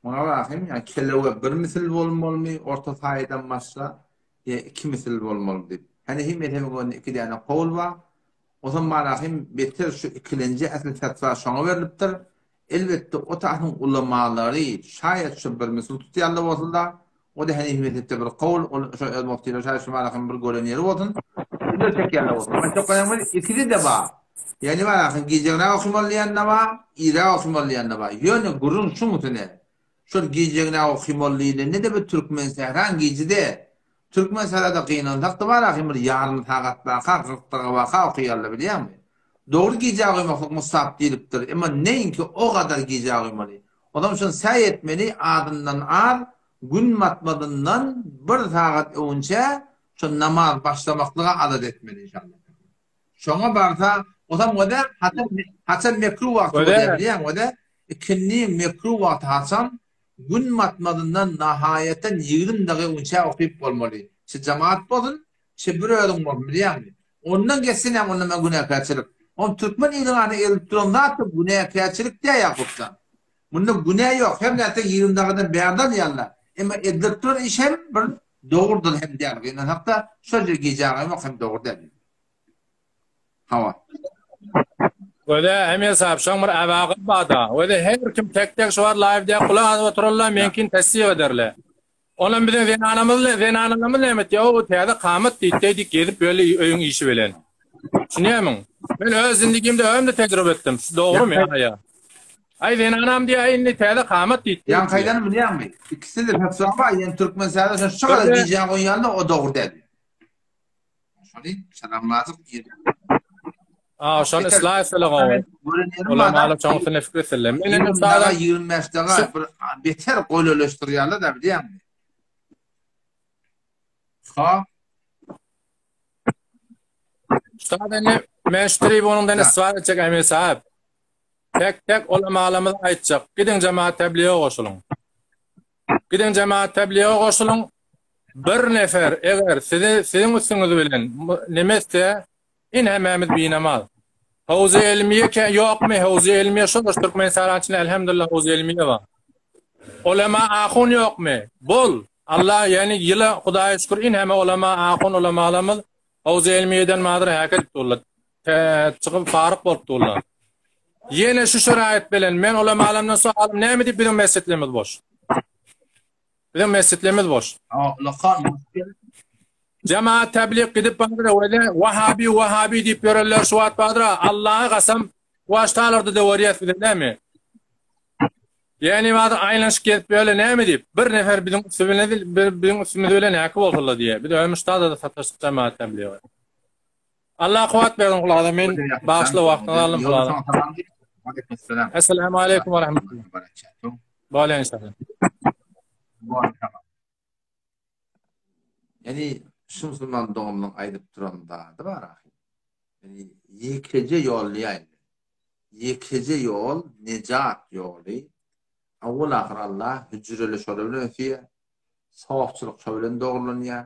Muhakkım yani kellewe bir misil bolmaly, orta saýdan başga 2 misil bolmaly dip. Hani himmetime gon 2 tane kol var. O zaman rahim beter şu ikinci asl fatwa şoňa berilipdir. Elbette o taýyň ulamalary şaýat şu bir misil tutýarlar bolsa, o da hani himmetde bir kol, o şu el-muftira şaýat rahim bir gören ýeri bolsun. Bir çekýärler bolsun. Ben çok önemli ikili de var. Yani var giyeceğine okumalıyanda var, ira okumalıyanda var. Yani gurun şu mutune. Şu giyeceğine okumalıydı. Ne de bir Türkmen sehran giyicide. Türkmen sehrada kıyınan taktı var. Akımır yarın takat baka, kırktağı baka okuyarlar biliyor musun? Doğru giyeceği okumak musab değiliptir. Ama neyin ki o kadar giyeceği okumalı. O zaman şunu say etmeli adından ar, gün matmadından bir takat önce şu namaz başlamaklığa adet etmeli inşallah. Şuna barta o zaman o da hatta mekruh vakti oluyor. O da ikinli mekruh vakti hasan gün matmadından nihayeten 20 dakika önce okuyup olmalı. Şu cemaat bolsun, şu bir öğren bolsun biliyor musun? Ondan geçsin hem ondan günah kâçılık. On Türkmen ilanı elektronda atıp günah kâçılık diye yapıpsan. Bunda günah yok. Hem de hatta 20 dakikada beyandan yanlar. Ama elektron iş hem bir doğrudur hem diyor. Hatta sözü giyeceğim yok hem doğru değil. Hava. Öde emel sahab şoňmur awagyp bada. Öde her kim tek şu var live'de kulak otururlar mümkin tasdiq ederler. Onun bilen venanamyz nämet ýa o täze qamat diýdi gelip böyle öýüň işi bilen. Şunýarmyň? Men öz zindigimde öňde tejrübe etdim. Dogrymy ýa? Ay venanam diýä indi täze qamat diýdi. Ýa kaýdan bilýärmi? İkisi de fatwa var. Ýa Türkmen sehrada şu kadar giyeceği goýanlar o dogry değil. Şony salamlatyk diýdi. Şon islah etseler ulamalar çoğun fikir etseler. Menen sada 25 daga beter goýulaşdyrýarlar da bilýärmi? Ha. Şadany men şu tribunundan istifade edecek emel sahab. Tek ulamalarymyz aýtjak. Gidin jemaat tebliğe goşulun. Gidin jemaat tebliğe goşulun. Bir nefer eger sizin üstüňiz bilen nemeste in hememiz binamal. Havuz-i ilmiye ki yok mu? Havuz-i ilmiye şudur. Türkmen sahrançına elhamdülillah havuz-i ilmiye var. Ulema ahun yok mu? Bol. Allah yani yıla Hudaya şükür in heme ulema ahun ulemalarımız havuz-i ilmiyeden madır haket ettiler. Çıkıp farık bolupdylar. Yine şu şerait bilen men ulemalarımdan sualım näme diýip bizim mescitlerimiz boş. Bizim mescitlerimiz boş. Cemaat tebliğ gidip badra wede Wahabi diýip görerler şuwat badra Allah'a gasam waştalarda da wariyat bilenmi? Yani badra aýlanşyp gelip böyle näme diýip bir nefer bizim üstümizde bilen näki bolsalar diýe. Bir de ömüştada da sataşyp cemaat tebliğ. Allah kuwat bersin kulada men başly wagtyny alym kulada. Aleykümselam. Assalamu alaykum ve rahmetullah. Bağlayın inşallah. Yani şu Müslüman doğumluğun aydıp duranda da var ahi. Yani yekece yol yani. Yekece yol necat yolu. Avval ahir Allah hücreli şöyle fiye. Sağlıkçılık şöyle doğrulanıyor.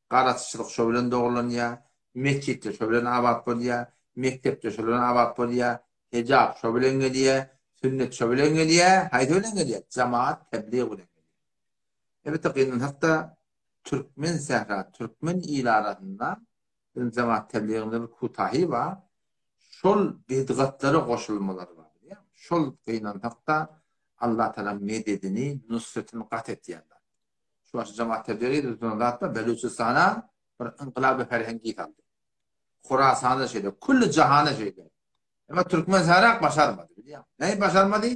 Qaraççılık şöyle doğrulanıyor. Mescitte şöyle abat bolýar. Mektepde şöyle abat bolýar. Hicap şöyle gelýär. Sünnet şöyle gelýär. Haýdy öyle gelýär. Cemaat tebliğ bolýar. Evet taqiyyatın hatta Türkmen sehra, Türkmen ilalarında bizim cemaat tebliğinde bir kutahi var. Şol bidgatlara koşulmaları var. Şol kıyınan hatta Allah Teala mededini, nusretini kat ettiyenler. Şu aşı cemaat tebliği de Beluçistan'a bir inkılab-ı ferhengi kaldı. Khurasan'da şeyde, kullu cahana şeyde. Ama Türkmen sehra başarmadı. Neyi başarmadı?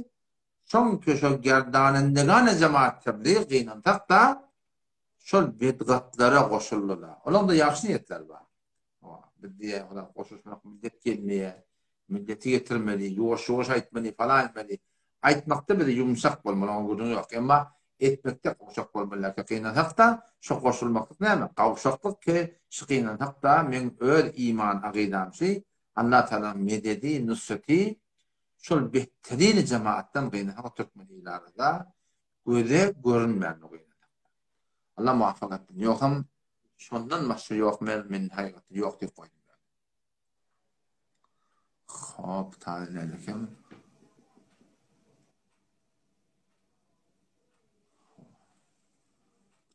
Son köşe gerdanendegane cemaat tebliği kıyınan hatta şol bidgatlara koşuldular. Olan da yaxşı niyetler var. Bir diye olan koşuşmak millet gelmeye, milleti getirmeli, yuvaş aytmeli falan etmeli. Aytmakta bir de yumuşak olmalı, onun gudunu yok. Ama etmekte koşak olmalı. Kıyınan hakta şu koşulmaklık ne mi? Kavuşaklık ki şu kıyınan hakta men öl iman agidam şey Allah Teala mededi, nusreti şol behterini cemaatten kıyınan hakta Türkmen ilarada göze görünmeyen kıyınan. Allah muvaffak etsin. Yokum şondan başka yok men haqiqatda yok dep koydum. Hop, ta'alekim.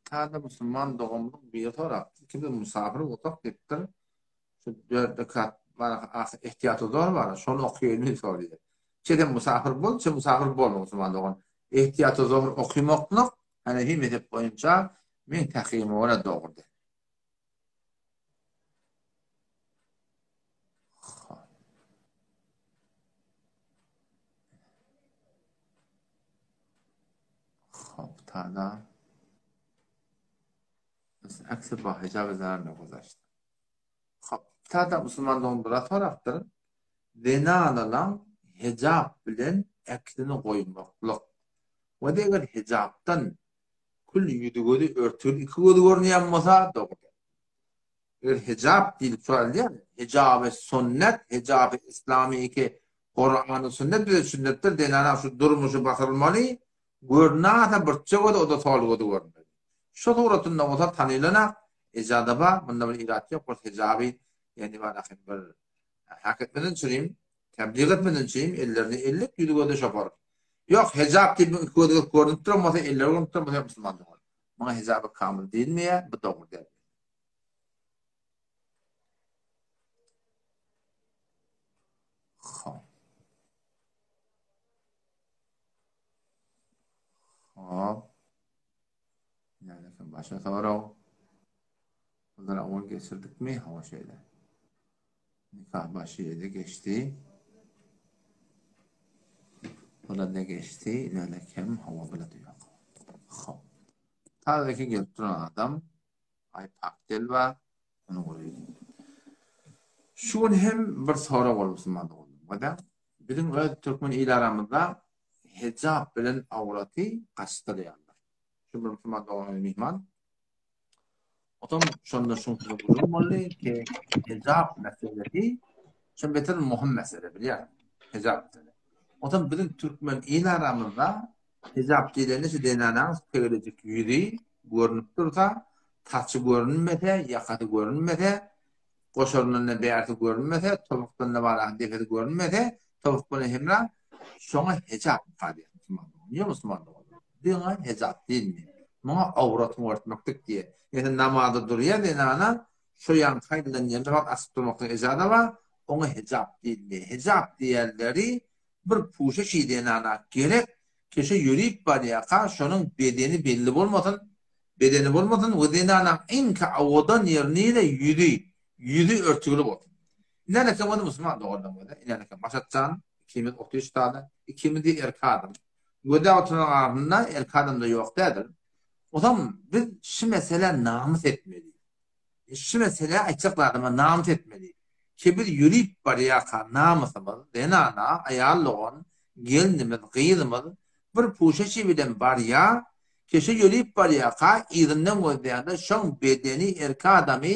Ta'da Müslüman doğumluk bir taraf. Kimde musafir otak deptir. Şu dörde kat var, ihtiyatı zor var. Şonu okuyayım soruyor. Çeden musafir bol, çe musafir bol Müslüman doğum. İhtiyatı zor okuymaklık. Hani him edip boyunca men taximi ona doğurdu. Hop, ta'da aksi bahicab zararına guzashdi. Hop, ta'da Müslüman doğumdura taraftır. Denalanan hicab bilen aksini koymaklık. Ve de eğer hicabtan kul yüdügödü örtülü iki gödü görünýän bolsa doğru. Eğer hicab dil söyledi, hicab-ı sünnet, hicab-ı İslami ki Kur'an-ı sünnet ve sünnetler denana şu durmuşu bakılmalı. Görnata birçe gödü o da tol gödü görünmeli. Şu suratında olsa tanıylana icadaba bunda bir irat yok. Bu hicab-ı yani var akhir bir hakikaten süreyim, tebliğ etmeden süreyim, ellerini ellik yüdügödü şopar. Yok hicab gibi görünüp durmasa elleri görünüp durmasa Müslüman doğru. Bana hicab-ı kamil değil mi ya? Bu doğru değil. Hop. Yani başa sonra bunları avun geçirdik mi? Hava şeyler. Nikah başı yedi geçti. Buna ne geçti? İlerlekem hava bile diyor. Hop. Tadaki gelip duran adam ay paktel var. Onu koyuyor. Şun hem bir soru var Müslüman oldu. Vada bizim Türkmen ilaramızda hicab bilen avratı kastırıyorlar. Şu bir Müslüman doğan mihman. Otom şonda şunu bulunmalı ki hicab meselesi şu beter muhim mesele biliyor. Hicab. Otom bizim Türkmen ilaramızda hicab dileni şu denanan peylecik yürü görünüp dursa taçı görünmese, yakatı görünmese, koşorunun ne beyartı görünmese, topuktan ne var defeti görünmese, topuktan hemra şona hicab ifade etmez. Niye Müslüman doğru? Diyorlar hicab değil mi? Buna avratını örtmektik diye. Yani namazda duruyor denana şu yan kaydından yanırak asıp durmakta icada var. Ona hicab değil mi? Hicab diğerleri bir puşa şey denana gerek kişi yürüyüp bariyaka şunun bedeni belli olmasın. Bedeni olmasın. O denana inka avadan yerine yüzü örtülü olsun. İlerleke bunu Müslüman doğrudan böyle. İlerleke başatcan 2033 tane 2000'de erkadım. Göde oturan ardında erkadım da yok dedir. O zaman biz şu mesele namus etmeliyiz. Şu mesele açıklarıma namus etmeliyiz. kebir yürüyüp bariyaka namusumuz, denana, ayarlığın, gelinimiz, gıyılımız, bir puşeşi bilen bariya, keşi yürüyüp bariyaka, izinden gözleyende, şun bedeni erka adamı,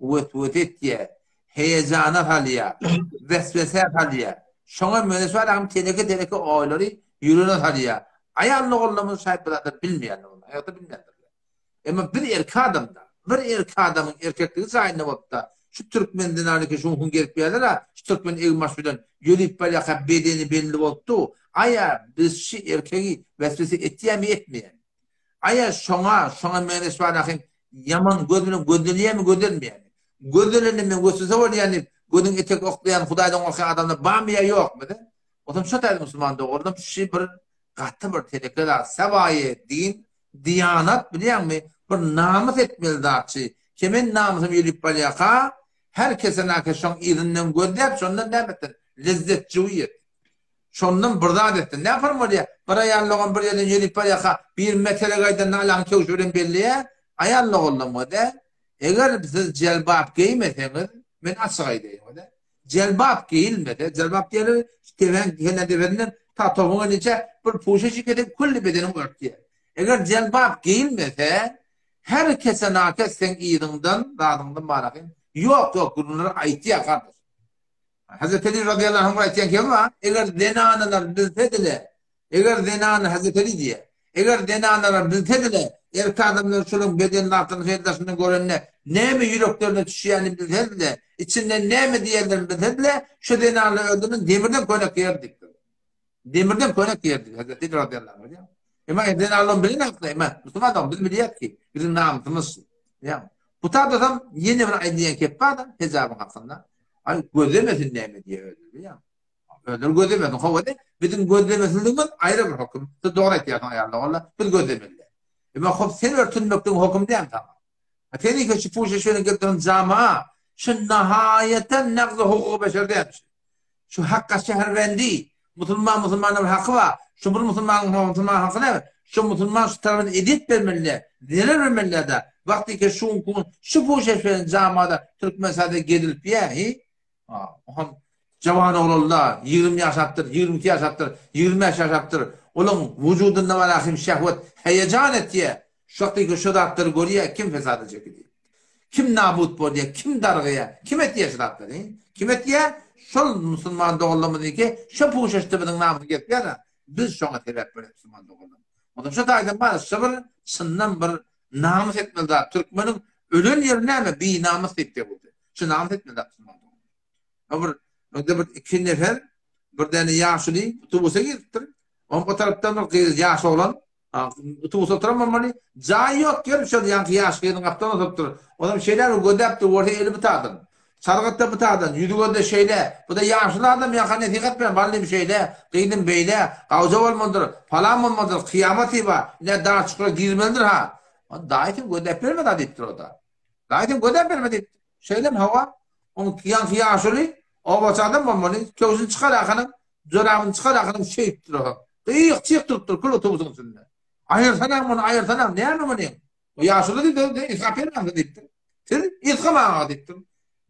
vıt diye, heyecana haliya, vesvese haliya, şuna münesvar ağam teneke oyları, yürüne haliya, ayarlı olmamız sahiplerdir, bilmeyenler onlar, hayatı bilmeyenler. Ama bir erka adamın erkekliği sayında olup da, şu Türkmen dinarlıkı şunun gerip yerler, şu Türkmen evmaş bilen yürüyüp bariyaka bedeni belli oldu, aya biz şu erkeği vesvese ettiye mi etmeyen? Aya şuna münesvar ağam, yaman gözlülüye mi gözlenmeyen? Gözlerini mi gösterse var yani gözün etek oklayan Hudaydan olkan adamda bamiye yok mu de? O zaman şu tane Müslüman'da oradan bir katı bir tehlikeler, sevaye, din, diyanat biliyor musun? Bir namus etmeli dağıtçı. Kimin namusunu yürüyüp baliyaka? Herkesin arkadaşın irinden gözleyip şundan demetin. Lezzetçi uyuyet. Şundan bırdat ettin. Ne yaparım oraya? Bir ayarlığın bir yerden yürüyüp baliyaka bir metele gaydan nalan kevşuren belliye ayarlığı oldu de. Eğer siz celbap giymeseniz, ben açığa diyeyim o da. Celbap giyilmedi. Celbap diyelim, ben yine de ta topuğun içe bir puşa şirketi kulli bedenim örtüye. Eğer celbap giyilmese, herkese nakes sen iyiliğinden, radından barakın. Yok, bunları ayeti yakardır. Hazreti Ali radıyallahu anh ayeti yakardır var. Eğer denanalar bilsediler, eğer denanı Hazreti Ali diye, eğer denanalar bilsediler, erkek adamlar şunun bedeninin altını şeydaşını görenle ne mi yüreklerine düşüyeni bilsediler, içinde ne mi diğerlerini bilsediler, şu denanı öldüğünün demirden koynak yerdik. Demirden koynak yerdik Hazreti Ali radıyallahu anh. Ama denanın bilin hakkında, ama Müslüman adam bilmeliyiz ki, bizim namusumuz. Bu tabi adam yeni bir aydiyen keppa adam, hezabın hakkında. Gözlemesin ne mi diye öldürüyor. Öldür gözlemesin. Kovada bizim gözlemesinliğimiz ayrı bir hüküm. Doğru ettiğin ayarla. Bir gözlemeli. Ama hop sen örtünmekten hüküm değil mi tamam? Seni ki şu puşa şöyle getirin cama, şu nihayeten nefzi hukuku beşer demiş. Şu hakka şehirvendi, Müslümanın hakkı var. Şu bir Müslümanın hakkı ne? Şu Müslüman şu tarafını edit vermeliler, neler vermeliler de. Vakti ki şu puşa şöyle camada Türk mesade gedilip ya, Cavan oğullar 20 yaş attır, 22 yaş attır, 25 yaş attır. Onun vücudunda var ahim şehvet, heyecan et diye. Şu vaktaki şu dağıtları görüyor, kim fesat edecek diye. Kim nabut bu diye, kim dargıya, kim et diye şırattı diye. Kim et diye, şu Müslüman doğullama diye ki, şu puşaştı bizim namını getiriyor da, biz şuna sebep böyle Müslüman doğullama. Onun şu dağıtın bana sabır, sından bir namus etmeli daha. Türkmenin ölün yerine mi bir namus etti bu diye. Şu namus etmeli daha Müslüman doğullama. Orada bir iki nefer, bir tane yaşlı, otobüse gittir. O taraftan bir yaşlı olan, otobüse oturamamalı. Cay yok, görüp şöyle yankı yaşlı yerin kaptan oturttur. Adam şeyler gödepti, ortaya eli bıtadın. Sarıkıtta bıtadın, yüdüğünde şeyle. Bu da yaşlı adam yakın etikat ben, vallim şeyle, kıydım beyle, kavza olmadır, falan olmadır, kıyameti var. Ne daha çıkıyor, girmelidir ha. Dayetim gödep vermedi adettir o da. Dayetim gödep vermedi. Şeyle mi hava? Onun yankı yaşlı, o başadan bombanı, kövsün çıkar akının, zorabını çıkar akının şey ettir o. Kıyık çıktırıptır, kıl otobüsün üstünde. Ayırtanam onu, ayırtanam, ne anlamı ne? O yaşlı dedi, iskap yermem dediktir. Siz iskap ağa dediktir.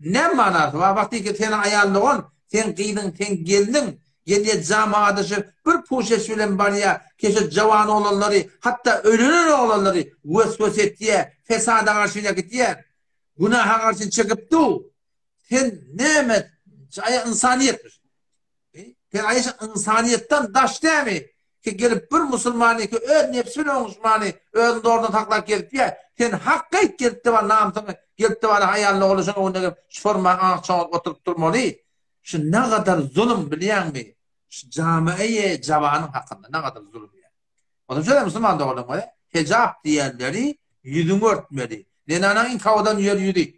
Ne manası var? Vakti ki sen ayarlığın, sen kıydın, sen geldin, geliye camadışı, bir puşeş bilen var ya, keşke cavan olanları, hatta ölünün olanları, vesves ettiye, fesada karşıyla gittiye, günaha karşı çıkıp du. Sen nimet, aya insaniyetmiş. Sen aya insaniyetten daş değil mi? Ki gelip bir Müslümanı ki öd nefsi bile Müslümanı ödün doğrudan taklak gelip ya sen hakkı gelip de var namısını gelip de var hayalini oluşun onu forma ağaçına oturup durmalı. Şu ne kadar zulüm biliyor musun? Şu camiye cavanın hakkında ne kadar zulüm ya. O da şöyle Müslüman da olur mu? Hicap diyenleri yüzünü örtmeli. Denanın kavadan yürüdü.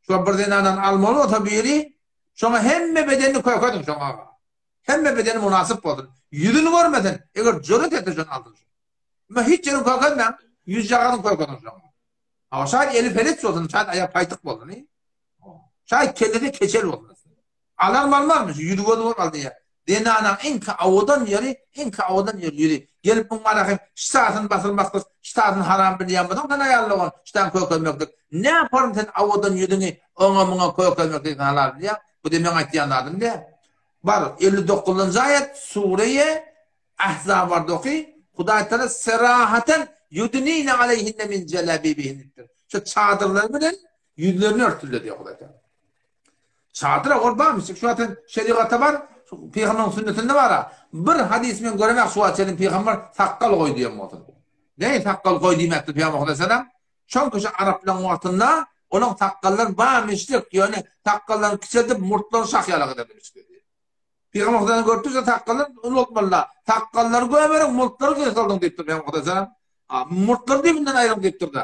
Şu bir denadan almalı otobüyeri sonra hemme bedenini koydun sonra. Hemme bedeni münasip oldun. Yüzünü görmedin. Eğer cüret edeceksin aldın. Ama hiç yerini koydun yüz yağını koydun sonra. Ama şayet eli felet oldun, şayet ayağı paytık oldun. Şayet kellede keçel oldun. Alarm almarmış, yüzünü kaldı ya. Denana inka avudan yeri yürü. Gelip bunlara bakayım, şitatın basılmaklık, şitatın haram bilyanmadan, ondan ayarlığı şitatın koy koymaklık. Ne yaparım sen avudan yürüdüğünü, ona buna koy koymaklık halar bilyan? Bu demen aytýanlardan ne? Bar 59-njy ayet Sure-i Ahzab barda oky. Hudaý Taala serahaten yudnine aleyhinne min celabibihindir. Şu çadırlar bilen yüzlerini örtüldü diyor Hudaý Taala. Çadıra gorbamışyk. Şu zaten şeriata var. Peygamberin sünnetinde var ha. Bir hadis men göremek şu açanın peygamber takkal koy diyor motor. Ne takkal koy diýmekdi Peygamber sallam? Çünkü şu Arapların wagtynda onun takkallar barmışyk. Yani takkallar kiçilip murtlar şahyalyk edilmişdi. Peygamberden görtüse takkallar unutmalar. Takkallar gömerik murtlar kesaldyň diýip Peygamber sallam. Murtlar dibinden aýryp diýip durdy.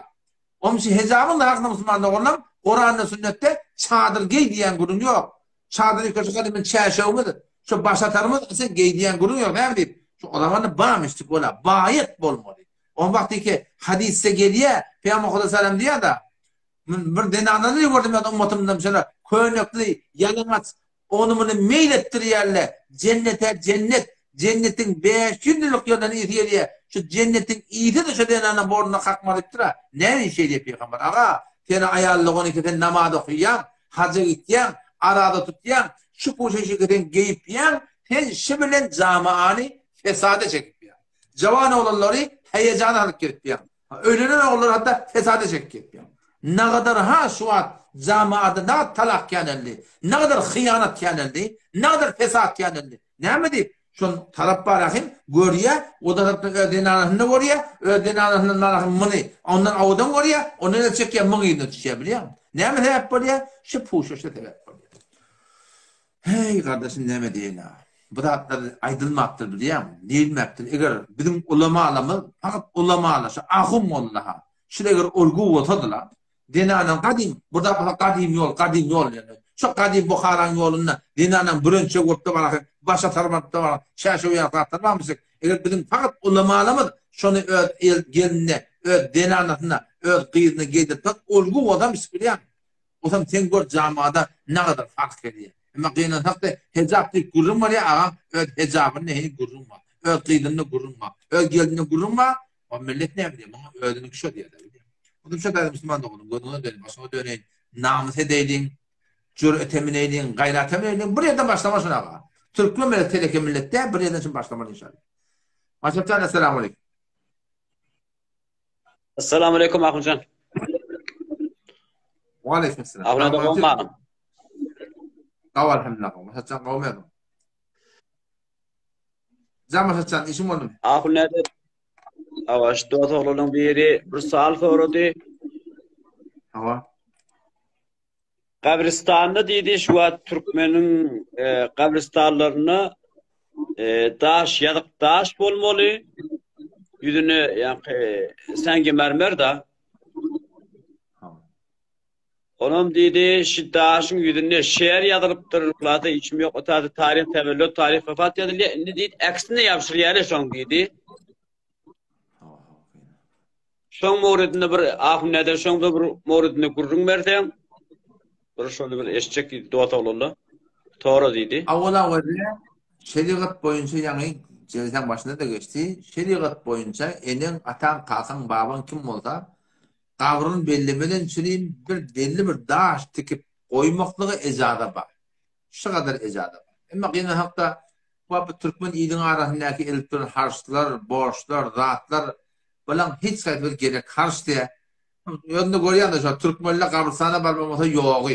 Omşi hejabın da hakna musulmanlar bolan Kur'an'da sünnette çadır giy diyen gurun yok. Çadır yıkacak adamın çeşevmidir. Şu başatarımız sen giy diyen gurun yok. Ne bileyim? Şu olamanı bağmıştık ola. Bayet bolmalı. On vakti ki hadisse geliye Peygamber sallam diye da bir denanını gördüm ya da ummatımdan mesela köynekli yalamaç onu bunu meylettiriyerle cennetin 5 günlük yoldan itiye şu cennetin iyisi de şu denanın boruna kalkmalıktır ha. Ne şey diye Peygamber? Ağa seni ayarlı 12'den namaz okuyan, hacı gityen, arada tutyan, şu poşeşikten giyip yan, sen şimdilen camiani fesade çekip yan. Cavan oğulları heyecan alıp gelip yan. Ölünen oğulları hatta fesade çekip yan. Ne kadar şu an camiada ne kadar talak kenelli, ne kadar hıyanat kenelli, ne kadar fesat kenelli. Ne mi deyip? Şun taraf barahim görüye, o da ödenanını görüye, ödenanını narahim mını, ondan avudan görüye, onu da çekiye mıgıyla düşüye biliyor musun? Ne mi sebep böyle? Şu puşu işte sebep böyle. Hey kardeşim ne mi diyin ha? Bu da aydılmaktır biliyor musun? Değilmektir. Eğer bizim ulama alamı, fakat ulama alamı, ahum ollaha, şöyle eğer olgu otadılar, dinanan kadim, burada kadim yol yani. Şu kadim Bukharan yolunda, dinanan bürünçe grupta var, başa tarafta var, şaşıya yaratırmamışık. Eğer bizim fakat ulama alamı, şunu geline, denanatına, kıyırına giydirtmek, olgu adam ispiriyan. O zaman sen gör camiada ne kadar fark ediyor. Ama kıyınan hakta hecab deyip gurrun var ya ağam, hecabın neyini gurrun var. Kıyırını gurrun var. Geline gurrun var. O millet ne biliyor? Bana ödünü kişo diye de biliyor. Onun şu kadar Müslüman da olun. Gönlüne dönün, başına dönün. Namus edeylin, cüretemin eylin, gayretemin eylin. Buraya başlamasın ağa. Türklü melek millette buraya da başlamasın inşallah. Maşallah, selamun aleyküm. Assalamu alaikum Ahuncan. Wa alaikum selam. Ahuna da olma. Alhamdulillah. Maşallah qawmedim. Maşallah işim oldu. Ahuna da avaş dua oğlunun biri bir sual sordu. Hava. Kabristan'da dedi şu an Türkmenin kabristanlarını daş bolmalı. Yüzünü yani sanki mermer da. Onun dedi şu daşın yüzüne şehir yazılıptırıkladı. İçim yok o tarih tevellüt tarih vefat yazılıyor. Ne dedi aksine yapışırıyor şu an dedi. Son mevridinde bir ahım nedir? Son bir mevridinde gurrun verdim. Bir şöyle bir eşek dua tavlalla. Doğru dedi. Avvala şeriat boyunca yani Cevden başında da geçti. Şeriat boyunca enin atan kalkan baban kim olsa kavrun bellemeden süreyim belli bir daş tikip koymaklığı ecada var. Şu kadar ecada var. Ama yine hatta bu Türkmen ilin arasındaki elektronik harçlar, borçlar, rahatlar falan hiç sayfır gerek harç diye. Yönde görüyen de şu Türkmenler kabristana barmamasa yoğu.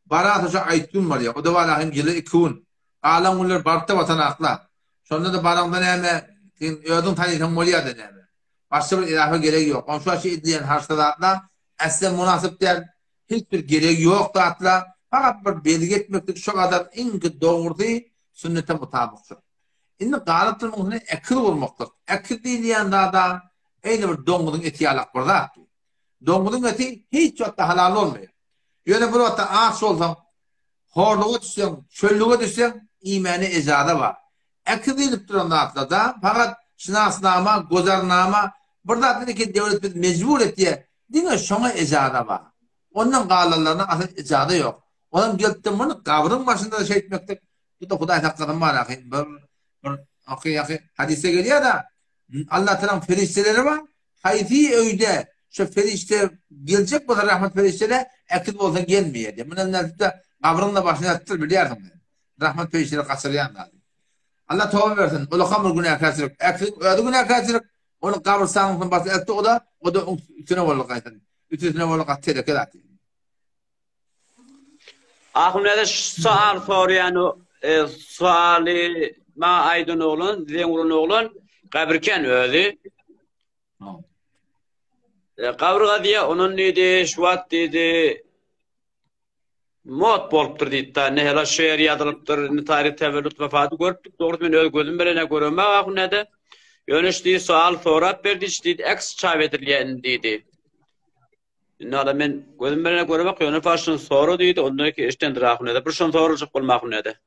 Barat şu aytun var ya. O da var lahim yılı 2 gün. Alamlar barta vatan akla. Sonra da barangdan hemen ödün tanıytan molya deneme. Başka bir ilahe gerek yok. On şu aşı idleyen harçtalarla aslen münasip değil. Hiçbir gerek yok da atla. Fakat bir belge etmektik şu kadar inki doğurdu sünnete mutabıktır. İnni galatın muhtemelen ekil olmaktır. Ekil değil yani da aynı bir dongunun eti alak var da. Dongunun eti hiç çok da halal olmuyor. Yani bu hatta ağaç olsam, horluğa düşsem, çöllüğe düşsem imani ecada var. Ekil değilip duran atla da fakat şınasnama, gozarnama burada dedi ki devlet bizi mecbur et diye dine şuna ecada var. Onun galalarına asıl ecada yok. Onun geldim bunu kavrın başında da şey etmekte bu da Hudaý hakkıdan var. Bir hadise geliyor da Allah Teala'nın ferişteleri var. Hayfi öyde şu ferişte gelecek bu da rahmet ferişteleri ekil olsa gelmiyor diye. Bunun nezarette Kabrının da başına yattır biliyorsun. Rahmet peşine kaçırıyan da. Allah tövbe versin. Ola kamur günahkarçılık. Ödü günahkarçılık. Onu kabr sağlıktan başına yattı o da üstüne varlık aytan. Üstüne varlık attı da kadar. Ahmede sual soruyan suali ma aydın oğlun, Zengur'un oğlun kabirken öldü. Kabrga diye onun dedi, şuat dedi, mot bolupdur deydi da, ne hela şehir yadılıptır, ne tarih tevellüt vefatı görüptük, doğru men öz gözüm berene görüyorum. Ahmede yönüş deydi, sual sorap verdi, deydi, eks çavedirleyen deydi. Nada men gözüm berene görümek, yönü başın soru deydi, ondan ki iştendir Ahmede. Bir şun soru çık bulma Ahmede.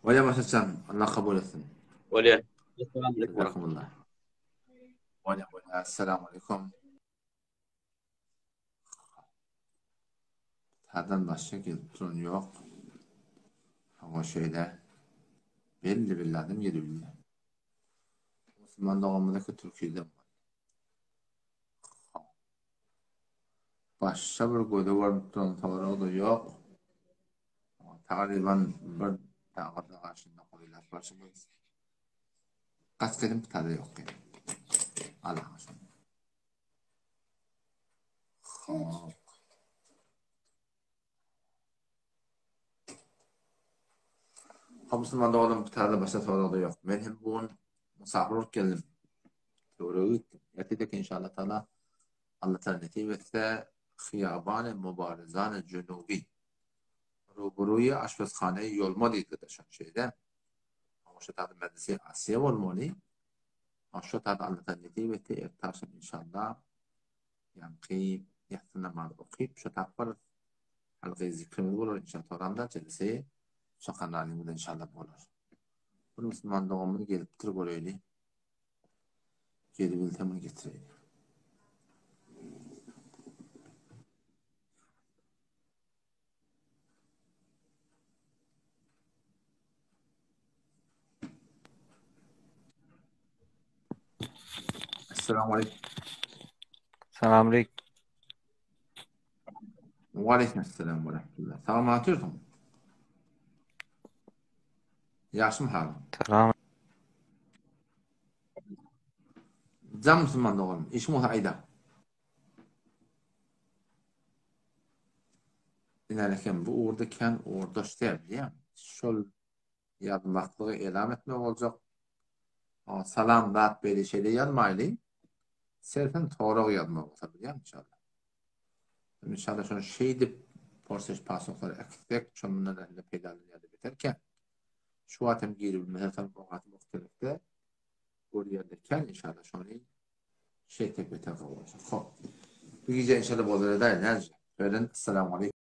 Öyle başlatsan, Allah kabul etsin. Öyle. Estağfurullah. Esselamu aleyküm. Herden başka gelip durun yok. Ama şöyle belli billadım yedi billah. Müslüman doğumundaki Türkiye'de var. Başka bir göde var duran tavara da yok. Takriben bir dağda karşında koyular. Başka bir kaç kelim bir tadı yok. Allah'a şükür. Müslüman doğdum bir tane başka soru da yok. Ben hem bugün misafir olup geldim. Doğru gittim. Yatıydık inşallah Teala. Allah Teala netim etse Khiyaban-ı Mübarezan-ı Cenubi. Ruburuyu aşpazkhaneyi yolma deydi de şu şeyde. Ama şu tadı medrese Asya olmalı. Ama şu tadı Allah Teala netim etse ertaşım inşallah. Yani ki yahtına mal okuyup şu tadı var. Halkayı zikrimiz olur inşallah. Toramda celseyi Şakan alimde inşallah olur. Bu Müslüman doğumunu gelip dur böyle. Geri biltemini getireyim. Esselamu aleyküm. Selamünaleyküm. Ve aleykümselam ve rahmetullah. Sağ mı atıyorsun? Yaşım halim. Selam. Can Müslüman doğum. İşmuha ayda. İnerken bu uğurdayken uğurda işte biliyor. Şol yazmaklığı elam etmek olacak. Salam dat böyle şeyde yazmaylı. Serfen toğrağı yazmak olsa biliyor inşallah. İnşallah şunu şeydi porsaj pasokları ektek çömünler de peydalı yazı biterken şu atem geri bilmese tabi bu atem muhtelifte oraya derken inşallah şunu şey tepe olacak. Bu gece inşallah bozulur eder. Selamun aleyküm.